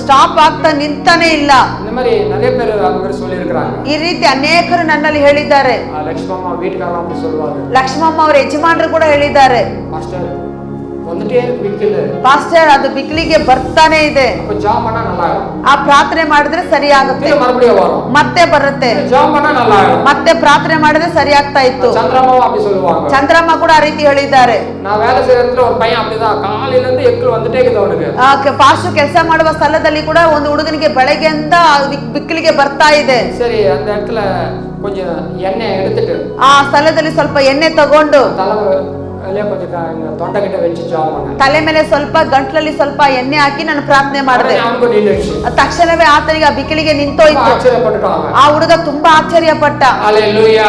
ಸ್ಟಾಪ್ ಆಗ್ತಾ ನಿಂತಾನೆ ಇಲ್ಲ. இந்த மாதிரி நிறைய பேர் அவங்க சொல்லி இருக்காங்க. ಈ ರೀತಿ ಅನೇಕರು ನನ್ನಲ್ಲಿ ಹೇಳಿದ್ದಾರೆ. ಲಕ್ಷ್ಮಮ್ಮ வீட்டுக்காரங்க அப்படி சொல்வாங்க. ಲಕ್ಷ್ಮಮ್ಮ ಅವರ ಯಜಮಾನರು ಕೂಡ ಹೇಳಿದ್ದಾರೆ, ಪಾಸ್ಟರ್ வந்துட்டே இருக்கு ಬಿಕ್ಕಲು. ಪಾಸ್ಟರ್ ಅದು ಬಿಕ್ಕಲಿಗೆ ಬರ್ತಾನೆ ಇದೆ. அப்ப ஜாம் பண்ணா நல்லா இருக்கும். ಆ ಪ್ರಾರ್ಥನೆ ಮಾಡಿದ್ರೆ ಸರಿ ಆಗುತ್ತೆ. ಮறுபடியும் வரும், ಮತ್ತೆ ಬರುತ್ತೆ. ஜாம் பண்ணா நல்லா இருக்கும். ಮತ್ತೆ ಪ್ರಾರ್ಥನೆ ಮಾಡಿದ್ರೆ ಸರಿ ಆಗ್ತಾ ಇತ್ತು. ಚಂದ್ರಮ್ಮ அப்படி சொல்லுவாங்க. ಚಂದ್ರಮ್ಮ ಕೂಡ ಆ ರೀತಿ ಹೇಳಿದ್ದಾರೆ. ನಾ வேலை செய்யற இடத்துல ஒரு பையன் அப்படிதான் காலையிலிருந்து எக்கல் வந்துட்டே இருக்குது அவனுக்கு. ಪಾಸ್ಟರ್ ಕೆಲಸ ಮಾಡುವ ಸ್ಥಳದಲ್ಲಿ ಕೂಡ ಒಂದು ಹುಡುಗನಿಗೆ ಬೆಳಗ್ಗೆಯಿಂದ ಬಿಕ್ಕಲಿಗೆ ಬರ್ತಾ ಇದೆ. ಸರಿ, அந்த இடத்துல கொஞ்சம் எண்ணெய் எடுத்துட்டு ಆ ಸ್ಥಳದಲ್ಲಿ ಸ್ವಲ್ಪ ಎಣ್ಣೆ ತಗೊಂಡು ತಲೆ ಮೇಲೆ ಸ್ವಲ್ಪ ಗಂಟ್ಲಲ್ಲಿ ಸ್ವಲ್ಪ ಎಣ್ಣೆ ಹಾಕಿ ನಾನು ಪ್ರಾರ್ಥನೆ ಮಾಡಿದೆ. ತಕ್ಷಣವೇ ಆತನಿಗೆ ಆ ಬಿಕ್ಕಲಿಗೆ ನಿಂತೋಯ್ತು. ಆ ಹುಡುಗ ತುಂಬಾ ಆಶ್ಚರ್ಯ ಪಟ್ಟ. ಹಲ್ಲೆಲೂಯಾ.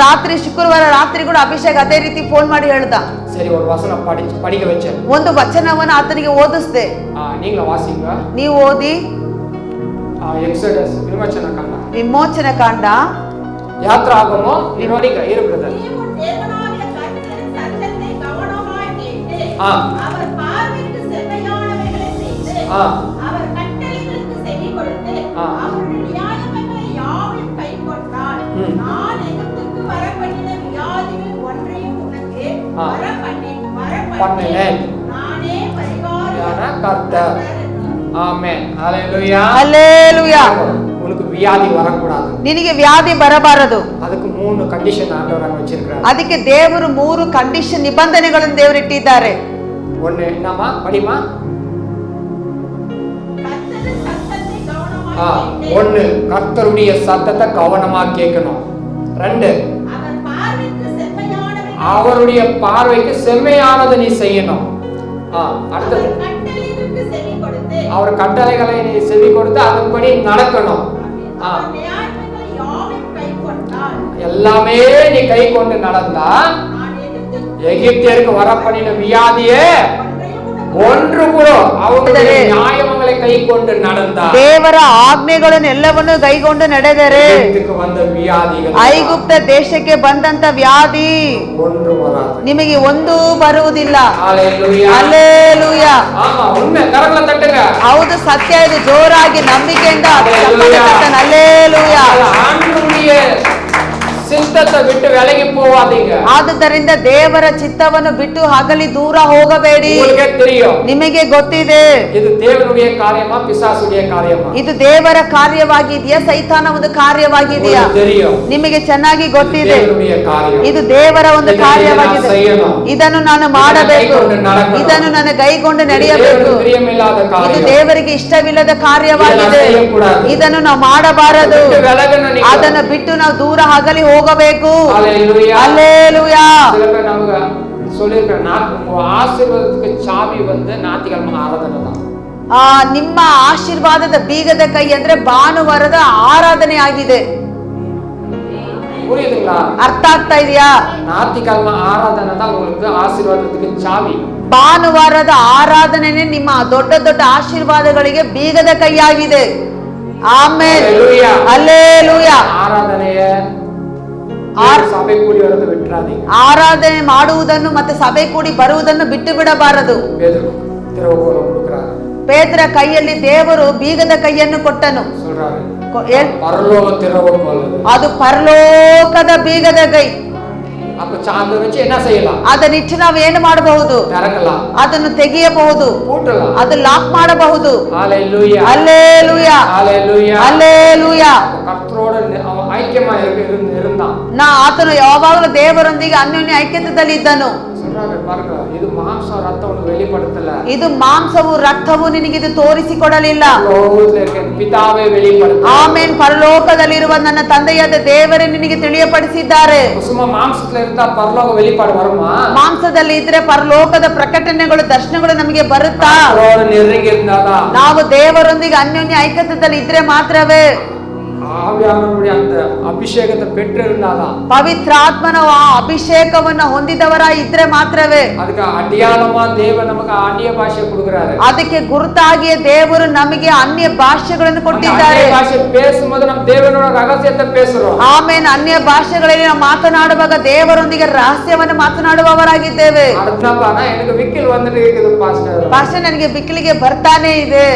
ರಾತ್ರಿ ಶುಕ್ರವಾರ ರಾತ್ರಿ ಕೂಡ ಅಭಿಷೇಕ್ ಅದೇ ರೀತಿ ಫೋನ್ ಮಾಡಿ ಹೇಳ್ದ. ಒಂದು ವಚನವನ್ನು ಆತನಿಗೆ ಓದಿಸ್ದೆ. ನೀವು ಓದಿ. ವಿಮೋಚನ ಕಾಂಡ யாத்ராகமோ நிரோடிக இருக்குது. ನೀವು தேவனாகிய கர்த்தரின் சத்தத்தை கவனமாய் கேட்டு அவர் பார்வைக்கு செம்மையானவைகளை செய்து அவர் கட்டளைகளுக்கு பண்ணினேன். நானே பரிகார ஞான கர்த்தர். ஆமென். ஹalleluya. அல்லேலூயா. உங்களுக்கு வியாதி வரக்கூடாது. ನಿನಗೆ ವ್ಯಾಧಿ ಬರಬಾರದು. ಅದಕ್ಕೆ 3 ಕಂಡೀಷನ್ ಆಂಡவர் ಅನ್ನು வச்சிருக்காரு. ಅದಕ್ಕೆ ದೇವರು 3 ಕಂಡೀಷನ್ ನಿಬಂಧನೆಗಳನ್ನು ದೇವರು ಇಟ್ಟಿದ್ದಾರೆ. ஒன்னு என்னமா படிமா? கர்த்தரின் சத்தத்தை கவனமாக கேட்டேன். ஒன்னு கர்த்தருடைய சத்தத்தை கவனமா கேட்கணும். 2 அவர் பார்வைக்கு செம்மையானவை அவருடைய பார்வைக்கு செம்மையானதை நீ செய்யணும். அடுத்தது அவர் கட்டளைகளுக்கு செவி கொடுத்து அவர் கட்டளைகளை நீ செவி கொடுத்து அதன்படி நடக்கணும். அவர் நியாயங்களை யாவையும் கைக்கொண்டால் எல்லாமே நீ கை கொண்டு நடந்தா நான் எகிப்தியருக்கு வரப்பண்ணின வியாதியே ஒன்று ಕೂಡ ಅವರುடைய ನ್ಯಾಯங்களை ಕೈ ಕೊಂಡು ನಡೆದ ದೇವರ ಆಜ್ಞೆಗಳನ್ನೆಲ್ಲವನ್ನು ಕೈಗೊಂಡು ನಡೆದರೆ ಇದಕ್ಕೆ ಬಂದ ವ್ಯಾಧಿಗಳು ಐಗುಪ್ತ ದೇಶಕ್ಕೆ ಬಂದಂತ ವ್ಯಾಧಿ ಒಂದು ಬರಲ್ಲ, ನಿಮಗೆ ಒಂದು ಬರುವುದಿಲ್ಲ. Hallelujah hallelujah. ಆಮಾ ಉண்மை ಕರಗಳ ತಟ್ಟಗ ಹೌದು, ಸತ್ಯ ಇದು. ಜೋರಾಗಿ ನಂಬಿಕೆಯಿಂದ ಹalleluya. ಆಂಡ್ರುಡಿಯ ಚಿತ್ತத்தை விட்டு விலகி போவாதீங்க. ಆದುದರಿಂದ ದೇವರ ಚಿತ್ತವನ್ನು ಬಿಟ್ಟು ಹಗಲಿ ದೂರ ಹೋಗಬೇಡಿ. ನಿಮಗೆ தெரியும், ನಿಮಗೆ ಗೊತ್ತಿದೆ ಇದು ದೇವರುடைய ಕಾರ್ಯமா ಪಿಶಾಚುடைய ಕಾರ್ಯமா? ಇದು ದೇವರ ಕಾರ್ಯವಾಗಿದೆಯಾ ಸೈತಾನ ಒಂದು ಕಾರ್ಯವಾಗಿದೆಯಾ? ನಿಮಗೆ ಚೆನ್ನಾಗಿ ಗೊತ್ತಿದೆ. ಇದು ದೇವರ ಒಂದು ಕಾರ್ಯವಾಗಿದೆ. ಇದನ್ನು ನಾನು ಮಾಡಬೇಕು, ಇದನ್ನು ನಾನು ಕೈಗೊಂಡು ನಡೆಯಬೇಕು. ಇದು ದೇವರಿಗೆ ಇಷ್ಟವಿಲ್ಲದ ಕಾರ್ಯವಾಗಿದೆ. ಇದನ್ನು ನಾವು ಮಾಡಬಾರದು. ಅದನ್ನು ಬಿಟ್ಟು ನಾವು ದೂರ ಹಗಲಿ ಹೋಗಬೇಕು. அல்லேலூயா. நமக்கு சொல்லிருக்கேன், ஆசீர்வாதத்துக்கு சாவி வந்து ஞாயிற்றுக்கிழமை ஆராதனை தான். ನಿಮ್ಮ ಆಶೀರ್ವಾದದ ಬೀಗದ ಕೈ ಅಂದ್ರೆ ಭಾನುವಾರದ ಆರಾಧನೆ ಆಗಿದೆ. புரியுதுங்களா? ಅರ್ಥ ಆಗ್ತಾ ಇದೆಯಾ? ஞாயிற்றுக்கிழமை ಆರಾಧನೆ தான் உங்களுக்கு ஆசீர்வாதத்துக்கு சாவி. ಭಾನುವಾರದ ಆರಾಧನೆನೇ ನಿಮ್ಮ ದೊಡ್ಡ ದೊಡ್ಡ ಆಶೀರ್ವಾದಗಳಿಗೆ ಬೀಗದ ಕೈಯಾಗಿದೆ. ಆಮೆನ್. ಹಲ್ಲೆಲೂಯಾ. ಆರಾಧನೆಯ ಸಭೆ ಕೂಡಿ ಬರೋದು ಬಿಟ್ರಾದೀಗ. ಆರಾಧನೆ ಮಾಡುವುದನ್ನು ಮತ್ತೆ ಸಭೆ ಕೂಡಿ ಬರುವುದನ್ನು ಬಿಟ್ಟು ಬಿಡಬಾರದು. ಪೇತ್ರ ಕೈಯಲ್ಲಿ ದೇವರು ಬೀಗದ ಕೈಯನ್ನು ಕೊಟ್ಟನು. ಅದು ಪರಲೋಕದ ಬೀಗದ ಕೈ. ಅದನ್ನಿಟ್ಟು ನಾವು ಏನು ಮಾಡಬಹುದು? ಅದನ್ನು ತೆಗೆಯಬಹುದು, ಅದು ಲಾಕ್ ಮಾಡಬಹುದು. ಹಲ್ಲೆಲೂಯಾ. ಹಲ್ಲೆಲೂಯಾ. ಹಲ್ಲೆಲೂಯಾ. ನಾ ಆತನು ಯಾವಾಗಲೂ ದೇವರೊಂದಿಗೆ ಅನ್ಯೋನ್ಯ ಐಕ್ಯತೆಯಲ್ಲಿ ಇದ್ದನು. ಇದು ಮಾಂಸ ರಕ್ತವನ್ನು வெளிப்படுத்தல. ಇದು ಮಾಂಸವು ರಕ್ತವು ನಿನಗೆ ಇದು ತೋರಿಸಿಕೊಡಲಿಲ್ಲ. ಪಿತಾವೇ வெளிப்படுத்த. ಆಮೆನ್. ಪರಲೋಕದಲ್ಲಿರುವ ನನ್ನ ತಂದೆಯಾದ ದೇವರೇ ನಿನಗೆ ತಿಳಿಯಪಡಿಸಿದ್ದಾರೆ. ಸುಮ್ಮ ಮಾಂಸದಲ್ಲಿ ಇರ್ತಾ ಪರಲೋಕ வெளிப்பாடு வருமா? ಮಾಂಸದಲ್ಲಿ ಇದ್ರೆ ಪರಲೋಕದ ಪ್ರಕಟಣೆಗಳು ದರ್ಶನಗಳು ನಮಗೆ ಬರುತ್ತಾ? ನಾವು ದೇವರೊಂದಿಗೆ ಅನ್ಯೋನ್ಯ ಐಕ್ಯತೆಯಲ್ಲಿ ಇದ್ರೆ ಮಾತ್ರವೇ. அந்த அபிஷேகத்தை பெற்றிருந்தாதான், ಪವಿತ್ರಾತ್ಮನ ಅಭಿಷೇಕವನ್ನು ಹೊಂದಿದವರಾಗಿ ಇದ್ರೆ ಮಾತ್ರವೇ. ಅದಕ್ಕೆ ಅಡ್ಯಾಳமா தேவன் நமக்கு ಅನ್ಯ ಭಾಷೆ கொடுக்கிறாரு. ಅದಕ್ಕೆ ಗುರುತಾಗಿಯೇ ದೇವರು ನಮಗೆ ಅನ್ಯ ಭಾಷೆಗಳನ್ನು ಕೊಟ್ಟಿದ್ದಾರೆ. ಅನ್ಯ ಭಾಷೆ பேசும்போது நம்ம தேவனோட ரகசியத்தை பேசுறோம். ಆಮೆನ್. ಅನ್ಯ ಭಾಷೆಗಳಲ್ಲಿ ನಾವು ಮಾತನಾಡುವಾಗ ದೇವರೊಂದಿಗೆ ರಹಸ್ಯವನ್ನು ಮಾತನಾಡುವವರಾಗಿದ್ದೇವೆ. ಅರ್ಥಪ್ಪ ನನಗೆ ವಿಕಿಲ್ வந்துட்டு இருக்குது ಪಾಸ್ಟರ್ ನನಗೆ ಬಿಕ್ಕಿಲಿಗೆ ಬರ್ತಾನೆ ಇದೆ.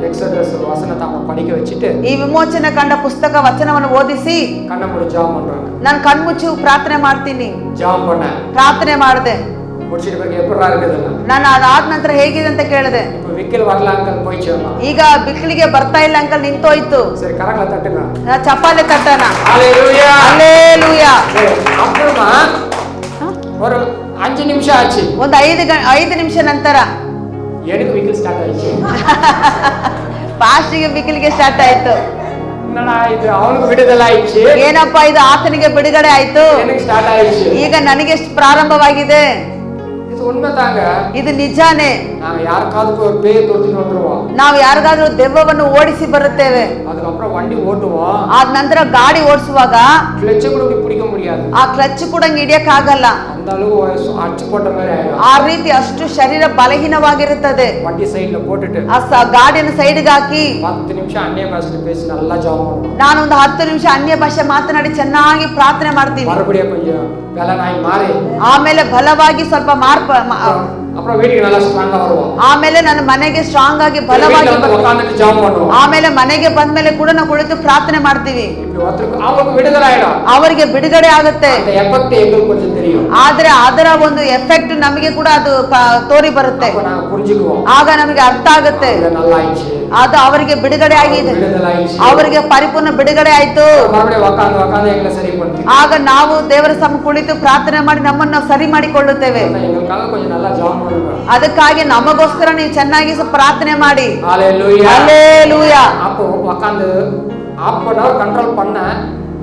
எக்ஸோடஸ் வசனத்தை அவங்க படிக்க வச்சிட்டு ಈ ವಿಮೋಚನ ಕಂಡ ಪುಸ್ತಕ ವಚನವನ್ನು ಓದಿಸಿ ಕಣ್ಣ ಮುಚ್ಚಿ ஜெபம் பண்றாங்க. ನಾನು ಕಣ್ಮುಚ್ಚಿ ಪ್ರಾರ್ಥನೆ ಮಾಡ್ತೀನಿ. ஜெபம் பண்ண ಪ್ರಾರ್ಥನೆ ಮಾಡಿದೆ. முடிச்சிட்டு ಬಗ್ಗೆ எப்பறா இருக்குதுಲ್ಲ, ನಾನು ಅದಾದ ನಂತರ ಹೇಗಿದೆ ಅಂತ ಕೇಳಿದೆ. இப்போ விக்கில் வரல ಅಂಕಲ್ போயிச்சோமா, ಈಗ ಬಿಕ್ಕಿಲಿಗೆ ಬರ್ತಾ ಇಲ್ಲ ಅಂಕಲ್, ನಿಂತೋಯ್ತು. ಸರಿ ಕರಕಲ ತಟ್ಟಕ, ಚಪ್ಪಾಳೆ ತಟ್ಟನ. ஹalleluya. ஹalleluya. அப்புறமா ஒரு 5 நிமிஷம் ஆச்சு. ಒಂದು 5 ನಿಮಿಷ ನಂತರ எனக்கு விக்கில் ஸ்டார்ட் ஆயிடுச்சு. ಪಾಸ್ಟಿಗೆ ಬಿಕ್ಕಿಲಿಗೆ ಸ್ಟಾರ್ಟ್ ಆಯ್ತು. என்னடா இது, ಅವನಿಗೆ ಬಿಡುಗಡೆ ಆಯ್ತು. ಏನಪ್ಪಾ ಇದು, ಆತನಿಗೆ ಬಿಡುಗಡೆ ಆಯ್ತು. எனக்கு ಸ್ಟಾರ್ಟ್ ಆಯ್ತು. ಈಗ ನನಗೆ ಪ್ರಾರಂಭವಾಗಿದೆ. ಇದು ಉண்மைதாங்க. ಇದು ನಿಜಾನೇ. ನಾವು ಯಾರಕಾದರೂ ஒரு பேய் தொடுத்து வந்துருவோம். ನಾವು ಯಾರಿಗಾದ್ರೂ ದೆವ್ವವನ್ನು ಓಡಿಸಿ ಬರುತ್ತೇವೆ. அதுக்கப்புறம் வண்டி ஓட்டுவோம். ಆದ ನಂತರ ಗಾಡಿ ಓಡಿಸುವಾಗ ಕ್ಲಚ್ ಕೂಡ பிடிக்க முடியாது. ಆ ಕ್ಲಚ್ ಕೂಡ ಹಿಡಿಯಕ್ಕೆ ಆಗಲ್ಲ. அந்த அளவு அடிச்சு போட்ட மாதிரி ஆயிடும். ಆ ರೀತಿ ಅಷ್ಟು ಶರೀರ ಬಲಹೀನವಾಗಿರುತ್ತದೆ. வண்டி சைடுல போட்டுட்டு ಆ ಗಾಡಿಯನ್ನು ಸೈಡ್ಗೆ ಹಾಕಿ 10 நிமிஷம் அந்நிய ಭಾಷೆಯಲ್ಲಿ பேசி நல்லா ஜெபம் பண்ணுவோம். ನಾನು ಒಂದು 10 ನಿಮಿಷ ಅನ್ಯ ಭಾಷೆ ಮಾತನಾಡಿ ಚೆನ್ನಾಗಿ ಪ್ರಾರ್ಥನೆ ಮಾಡ್ತೀನಿ. மறுபடியும் கொஞ்சம் பலனாய் மாறி ಆಮೇಲೆ ಬಲವಾಗಿ ಸ್ವಲ್ಪ அப்புறம் வீட்டுக்கு நல்லா ஸ்ட்ராங்கா வருவோம். ಆಮೇಲೆ ನನ್ನ ಮನೆಗೆ ಸ್ಟ್ರಾಂಗ್ ಆಗಿ ಬಲವಾಗಿ உட்கார்ந்துட்டு ஜெபம் பண்ணுவோம். ಆಮೇಲೆ ಮನೆಗೆ ಬಂದ್ಮೇಲೆ ಕೂಡ ನಾವು ಕುಳಿತು ಪ್ರಾರ್ಥನೆ ಮಾಡ್ತೀವಿ. இப்படி ஒருத்தருக்கு அவங்களுக்கு விடுதலை ஆயிடும். ಅವರಿಗೆ ಬಿಡುಗಡೆ ಆಗುತ್ತೆ. அந்த எஃபெக்ட் எங்களுக்கு கொஞ்சம் தெரியும். ಆದ್ರೆ ಅದರ ಒಂದು ಎಫೆಕ್ಟ್ ನಮಗೆ ಕೂಡ ಅದು ತೋರಿ ಬರುತ್ತೆ. அப்ப நாங்க புரிஞ்சுக்குவோம். ಆಗ ನಮಗೆ ಅರ್ಥ ಆಗುತ್ತೆ. இது நல்லா ஆயிடுச்சு. ಅದು ಅವರಿಗೆ ಬಿಡುಗಡೆ ಆಗಿದೆ. ಅವರಿಗೆ ಪರಿಪೂರ್ಣ ಬಿಡುಗಡೆ ಆಯ್ತು. மறுபடியும் உட்கார்ந்து எங்களை சரி பண்ணுங்க. ಆಗ ನಾವು ದೇವರ ಸಮ ಕುಳಿತು ಪ್ರಾರ್ಥನೆ ಮಾಡಿ ನಮ್ಮನ್ನು ನಾವು ಸರಿ ಮಾಡಿಕೊಳ್ಳುತ್ತೇವೆ. எங்களுக்காக கொஞ்சம் நல்லா ஜெபம் பண்ணுங்க. ಅದಕ್ಕಾಗಿ ನಮಗೋಸ್ಕರ ನೀವು ಚೆನ್ನಾಗಿ ಪ್ರಾರ್ಥನೆ ಮಾಡಿ. ஹalleluya ஹalleluya. அப்போ உட்கார்ந்து half an hour ಕಂಟ್ರೋಲ್ பண்ண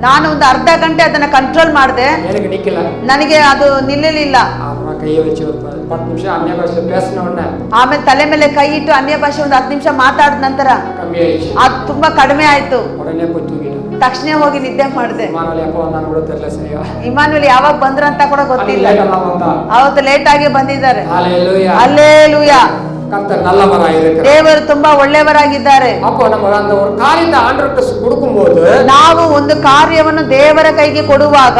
ನಾನು ಒಂದು ಅರ್ಧ ಗಂಟೆ ಅದನ್ನ ಕಂಟ್ರೋಲ್ ಮಾಡಿದೆ. எனக்கு நிக்கல. ನನಗೆ ಅದು ನಿಲ್ಲಲಿಲ್ಲ. ಅಮ್ಮ ಕೈಯ ವಚ್ಚಿ 10 ನಿಮಿಷ ಅನ್ಯ ಭಾಷೆ பேசின உடனே ಆಮೇಲೆ ತಲೆ ಮೇಲೆ ಕೈ ಇಟ್ಟು ಅನ್ಯ ಭಾಷೆ ಒಂದು 10 ನಿಮಿಷ ಮಾತಾಡಿದ ನಂತರ ಕಮ್ಮಿ ಆಯ್ತು. ಅದು ತುಂಬಾ ಕಡಿಮೆ ಆಯ್ತು. ಉடನೆ போய் தூங்கிட்டேன். ತಕ್ಷಣ ಹೋಗಿ ನಿದ್ದೆ ಮಾಡಿದೆ. ಇಮಾನುವೇಲ್ ಯಾಕೋ ಬಂದಾನು ಕೂಡ தெரியல சரியா. ಇಮಾನುವೇಲ್ ಯಾವಾಗ ಬಂದ್ರ ಅಂತ ಕೂಡ ಗೊತ್ತಿಲ್ಲ. ಅವತ್ತು ಲೇಟ್ ಆಗಿ ಬಂದಿದ್ದಾರೆ. ஹalleluya ஹalleluya. கர்த்தர் நல்லவராய் இருக்கிறார். ದೇವರು ತುಂಬಾ ಒಳ್ಳೆಯವರಾಗಿದ್ದಾರೆ. அப்போ நம்ம அந்த ஒரு காரியத்தை ஆண்டவருக்கு கொடுக்கும்போது ನಾವು ಒಂದು ಕಾರ್ಯವನ್ನು ದೇವರ ಕೈಗೆ ಕೊಡುವಾಗ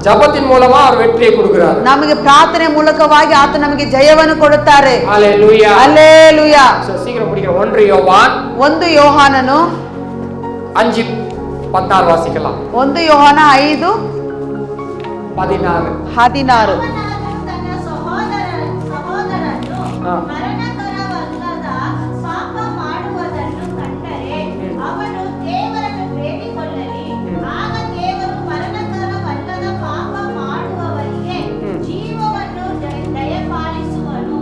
ஜெபத்தின் மூலமா அவர் வெற்றியை கொடுக்கிறார். ನಮಗೆ ಪ್ರಾರ್ಥನೆ ಮೂಲಕವಾಗಿ ಆತ ನಮಗೆ ಜಯವನ್ನು ಕೊಡುತ್ತಾರೆ. ஹalleluya ஹalleluya. சீக்கிரம் முடிக்கிற 1 யோவான் 1 ಯೋಹಾನನು 5:16 வாசிக்கலாம். 1 ಯೋಹಾನ 5:16 16. ತನ್ನ ಸಹೋದರನ್ನು ಮರಣಕರವಲ್ಲದ ಪಾಪ ಮಾಡುವುದನ್ನು ಕಂಡರೆ ಅವನು ದೇವರನ್ನು ಬೇಡಿಕೊಳ್ಳಲಿ. ಆಗ ದೇವರು ಮರಣಕರವಲ್ಲದ ಪಾಪ ಮಾಡುವವರಿಗೆ ಜೀವವನ್ನು ದಯಪಾಲಿಸುವನು.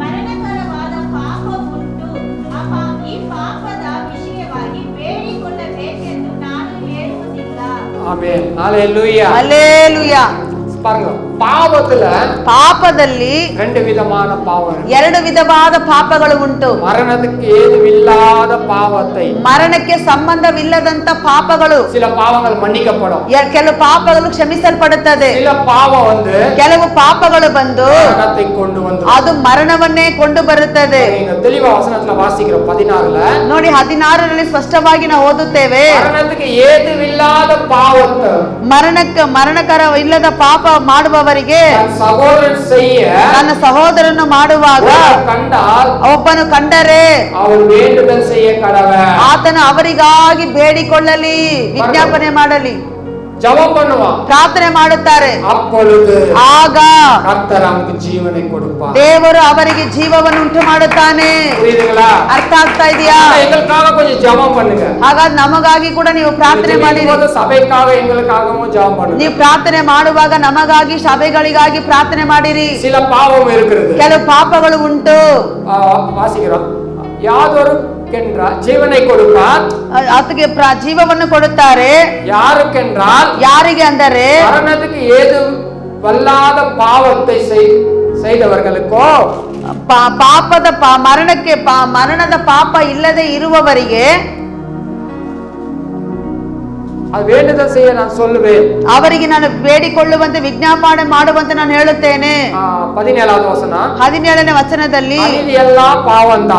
ಮರಣಕರವಾದ ಪಾಪ ಉಂಟು. ಈ ಪಾಪದ ವಿಷಯವಾಗಿ ಬೇಡಿಕೊಳ್ಳಬೇಕೆಂದು ನಾನು ಹೇಳುವುದಿಲ್ಲ. ஆமென். ஹalleluya ஹalleluya. பாருங்க, ಪಾಪದಲ್ಲಿ ரெண்டு விதமான பாவம், ಎರಡು ವಿಧವಾದ ಪಾಪಗಳು ಉಂಟು. மரணத்துக்கு ஏதுவில்லாத பாவத்தை, ಮರಣಕ್ಕೆ ಸಂಬಂಧವಿಲ್ಲದಂತ ಪಾಪಗಳು. சில பாவங்கள் மன்னிக்கப்படும், ಕೆಲವು ಪಾಪಗಳು ಕ್ಷಮಿಸಲ್ಪಡುತ್ತದೆ. சில பாவம் வந்து ಕೆಲವು ಪಾಪಗಳು ಬಂದು மரணத்தை கொண்டு வந்து ಅದು ಮರಣವನ್ನೇ ಕೊಂಡು ಬರುತ್ತದೆ. நீங்க தெளிவா வசனத்துல வாசிக்கிறோம் 16ல ನೋಡಿ 16ರಲ್ಲಿ ಸ್ಪಷ್ಟವಾಗಿ ನಾವು ಓದುತ್ತೇವೆ. மரணத்துக்கு ஏதுவில்லாத பாவத்தை, ಮರಣಕರ ಇಲ್ಲದ ಪಾಪ ಮಾಡುವವರಿಗೆ சகோதரன் செய்ய ತನ್ನ ಸಹೋದರನ್ನು ಮಾಡುವಾಗ ಕಂಡಾல் ಒಬ್ಬನು ಕಂಡರೆ ಅವರು வேண்டுதல் செய்ய கடவன், ಆತನು ಅವರಿಗಾಗಿ ಬೇಡಿಕೊಳ್ಳಲಿ, ವಿಜ್ಞಾಪನೆ ಮಾಡಲಿ, ஜெபம் பண்ணுவான், ಪ್ರಾರ್ಥನೆ ಮಾಡುತ್ತಾರೆ. அப்பொழுது ಆಗ கர்த்தர் அவனுக்கு ஜீவனை கொடுப்பார். ದೇವರು ಅವರಿಗೆ ಜೀವವನ್ನು ಉಂಟು ಮಾಡುತ್ತಾನೆ. புரியுதுங்களா? ಅರ್ಥ ಆಗ್ತಾ ಇದೆಯಾ? எங்களுக்காக கொஞ்சம் ஜெபம் பண்ணுங்க. ಹಾಗಾದ್ರೆ ನಮಗಾಗಿ ಕೂಡ ನೀವು ಪ್ರಾರ್ಥನೆ ಮಾಡಿ. சபைக்காக எங்களுக்காகவும் ஜெபம் பண்ணுங்க. ನೀವು ಪ್ರಾರ್ಥನೆ ಮಾಡುವಾಗ ನಮಗಾಗಿ ಸಭೆಗಳಿಗಾಗಿ ಪ್ರಾರ್ಥನೆ ಮಾಡಿರಿ. சில பாவம் இருக்கிறது, ಕೆಲವು ಪಾಪಗಳು ಉಂಟು. வாசிக்கிறோம், யாதொரு ಜೀವனை கொடுப்பார், ಆತಗೆ ಜೀವವನ್ನು ಕೊಡುತ್ತಾರೆ. ಯಾರಕ್ಕೆಂದ್ರಾல் ಯಾರಿಗೆ ಅಂದರೆ ಮರಣಕ್ಕೆ ಏದು ವಲ್ಲಾದ ಪಾವத்தை செய்தவர்களுக்கோ, ಪಾಪದ ಮರಣಕ್ಕೆ ಮರಣದ ಪಾಪ ಇಲ್ಲದೆ ಇರುವವರಿಗೆ ಅದು வேண்டுதல் செய்ய நான் சொல்லுவேன், ಅವರಿಗೆ ನಾನು ಬೇಡಿಕೊಳ್ಳುವಂತೆ ವಿಜ್ಞಾಪನೆ ಮಾಡುವಂತೆ ನಾನು ಹೇಳುತ್ತೇನೆ. 17வது ವಚನ, 17ನೇ ವಚನದಲ್ಲಿ ಎಲ್ಲ ಪಾವಂತ,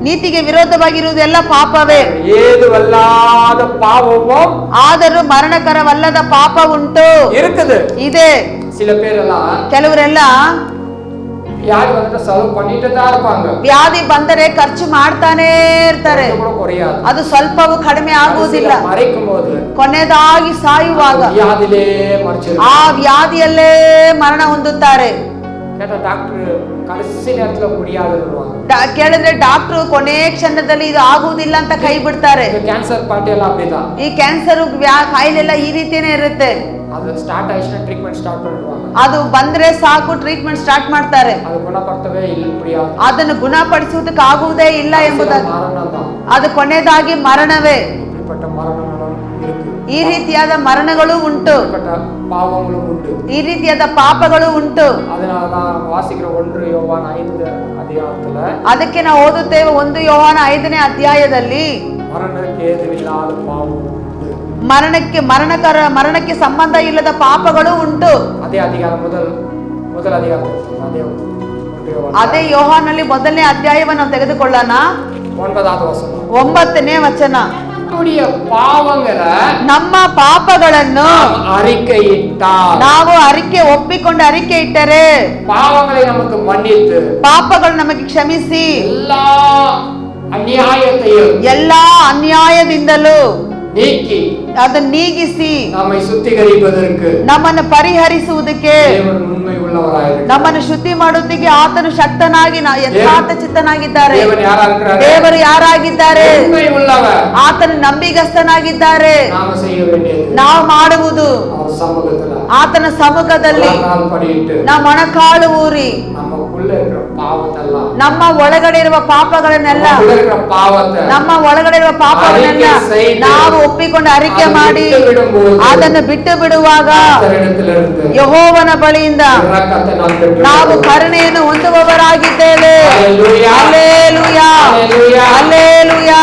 ನೀತಿಗೆ ವಿರೋಧವಾಗಿರುವುದೆಲ್ಲ ಪಾಪವೇ, ಏದುವಲ್ಲಾದ ಪಾಪವೋ ಆದರೂ ಮರಣಕರವಲ್ಲದ ಪಾಪ ಉಂಟು இருக்குது, ಇದೆ. சில பேரெல்லாம் ಕೆಲವರೆಲ್ಲ ವ್ಯಾಧಿ ಬಂದ್ರೆ ಸಲ್ವ್ பண்ணிட்டே தான் இருப்பாங்க, ವ್ಯಾಧಿ ಬಂದರೆ ಖರ್ಚು ಮಾಡ್ತಾನೆ ಇರ್ತಾರೆ, ಅದು ಸ್ವಲ್ಪವೂ ಕಡಿಮೆ ಆಗುವುದಿಲ್ಲ. ಮರಿக்கும்போது ಕೊನೆಯದಾಗಿ ಸಾಯುವಾಗ ವ್ಯಾಧಿಲೇ ಮರಿಚಿರು, ಆ ವ್ಯಾಧಿಯಲ್ಲೇ ಮರಣ ಹೊಂದುತ್ತಾರೆ. கேட்டா டாக்டர் கடைசி நேரத்துல முடியாதுன்னுவாங்க, ಕೇಳಿದ್ರೆ ಡಾಕ್ಟರ್ ಕೊನೆ ಕ್ಷಣದಲ್ಲಿ ಇದು ಆಗುವುದಿಲ್ಲ ಅಂತ ಕೈ ಬಿಡ್ತಾರೆ. ಕ್ಯಾನ್ಸರ್ ಪಾರ್ಟಿ ಎಲ್ಲ அப்படிதான், ಈ ಕ್ಯಾನ್ಸರ್ ಕಾಯಿಲೆ ಎಲ್ಲ ಈ ರೀತಿನೇ ಇರುತ್ತೆ. ಅದು ಸ್ಟಾರ್ಟ್ ಆಯ್ತು ಟ್ರೀಟ್ಮೆಂಟ್ ಸ್ಟಾರ್ಟ್ ಮಾಡುವಾಗ, ಅದು ಬಂದ್ರೆ ಸಾಕು ಟ್ರೀಟ್ಮೆಂಟ್ ಸ್ಟಾರ್ಟ್ ಮಾಡ್ತಾರೆ. ಅದು ಗುಣಪಡ್ತವೆ ಇಲ್ಲ ಪ್ರಿಯ, ಅದನ್ನು ಗುಣಪಡಿಸುವುದಕ್ಕೆ ಆಗುವುದೇ ಇಲ್ಲ ಎಂಬುದಾಗಿ, ಅದು ಕೊನೆಯದಾಗಿ ಮರಣವೇ. ಈ ರೀತಿಯಾದ ಮರಣಗಳು ಉಂಟು, ಪಾಪಗಳು ಉಂಟು, ಈ ರೀತಿಯಾದ ಪಾಪಗಳು ಉಂಟು. அதனாலதான் வாசிக்கிற 1 யோவான் 5 அதிகாரத்துல ಅದಕ್ಕೆ ನಾವು ಓದುತ್ತೇವೆ 1 ಯೋಹಾನ 5ನೇ ಅಧ್ಯಾಯದಲ್ಲಿ ಮರಣಕ್ಕೆ ಏದುವಿಲ್ಲದ ಪಾಪವು ಉಂಟು, ಮರಣಕ್ಕೆ ಸಂಬಂಧ ಇಲ್ಲದ ಪಾಪಗಳು ಉಂಟು. ಅದೇ ಅಧಿಕಾರ ಮೊದಲ ಅಧಿಕಾರ, ಅದೇ ಯೋಹಾನಲ್ಲಿ ಮೊದಲನೇ ಅಧ್ಯಾಯವನ್ನು ನಾವು ತೆಗೆದುಕೊಳ್ಳೋಣ. 9ನೇ ವಚನ, 9ನೇ ವಚನ. நம்முடைய பாவங்களை ನಮ್ಮ ಪಾಪಗಳನ್ನು அறிக்கையிட்டால் ನಾವು ಒಪ್ಪಿಕೊಂಡು ಅರಿಕೆ ಇಟ್ಟರೆ பாவங்களை நமக்கு மன்னித்து ಪಾಪಗಳು ನಮಗೆ ಕ್ಷಮಿಸಿ எல்லா அநியாயத்தையும் ಎಲ್ಲಾ ಅನ್ಯಾಯದಿಂದಲೂ நீக்கி ಅದನ್ನು ನೀಗಿಸಿ நம்மை சுத்திகரிப்பதற்கு ನಮ್ಮನ್ನು ಪರಿಹರಿಸುವುದಕ್ಕೆ தேவன் உண்மை உள்ளவராயிருக்கிறார். ನಮ್ಮನ್ನು ಶುದ್ಧಿ ಮಾಡುವುದಕ್ಕೆ ಆತನು ಶಕ್ತನಾಗಿ ಯಥಾರ್ಥ ಚಿತ್ತನಾಗಿದ್ದಾರೆ. தேவன் யாரா இருக்கிறார்? ದೇವರು ಯಾರಾಗಿದ್ದಾರೆ? உண்மை உள்ளவர். ಆತನು ನಂಬಿಗಸ್ತನಾಗಿದ್ದಾರೆ. நாம செய்ய வேண்டியது ನಾವು ಮಾಡುವುದು அவர் சமூகத்துல ಆತನ ಸಮ್ಮುಖದಲ್ಲಿ நாள் படியிட்டு ನಾವು ಮೊಣಕಾಲು ಊರಿ நமக்குள்ள இருக்கிற பாவத்தெல்லாம் ನಮ್ಮ ಒಳಗಡೆ ಇರುವ ಪಾಪಗಳನ್ನೆಲ್ಲ நமக்குள்ள இருக்கிற பாவத்தை ನಮ್ಮ ಒಳಗಡೆ ಇರುವ ಪಾಪಗಳನ್ನೆಲ್ಲ ನಾವು ಒಪ್ಪಿಕೊಂಡು ಅರಿಕೆ ಮಾಡಿ ಅದನ್ನು ಬಿಟ್ಟು ಬಿಡುವಾಗ ಯೆಹೋವನ ಬಳಿಯಿಂದ ನಾವು ಕರುಣೆಯನ್ನು ಹೊಂದುವವರಾಗಿದ್ದೇವೆ. Hallelujah, hallelujah.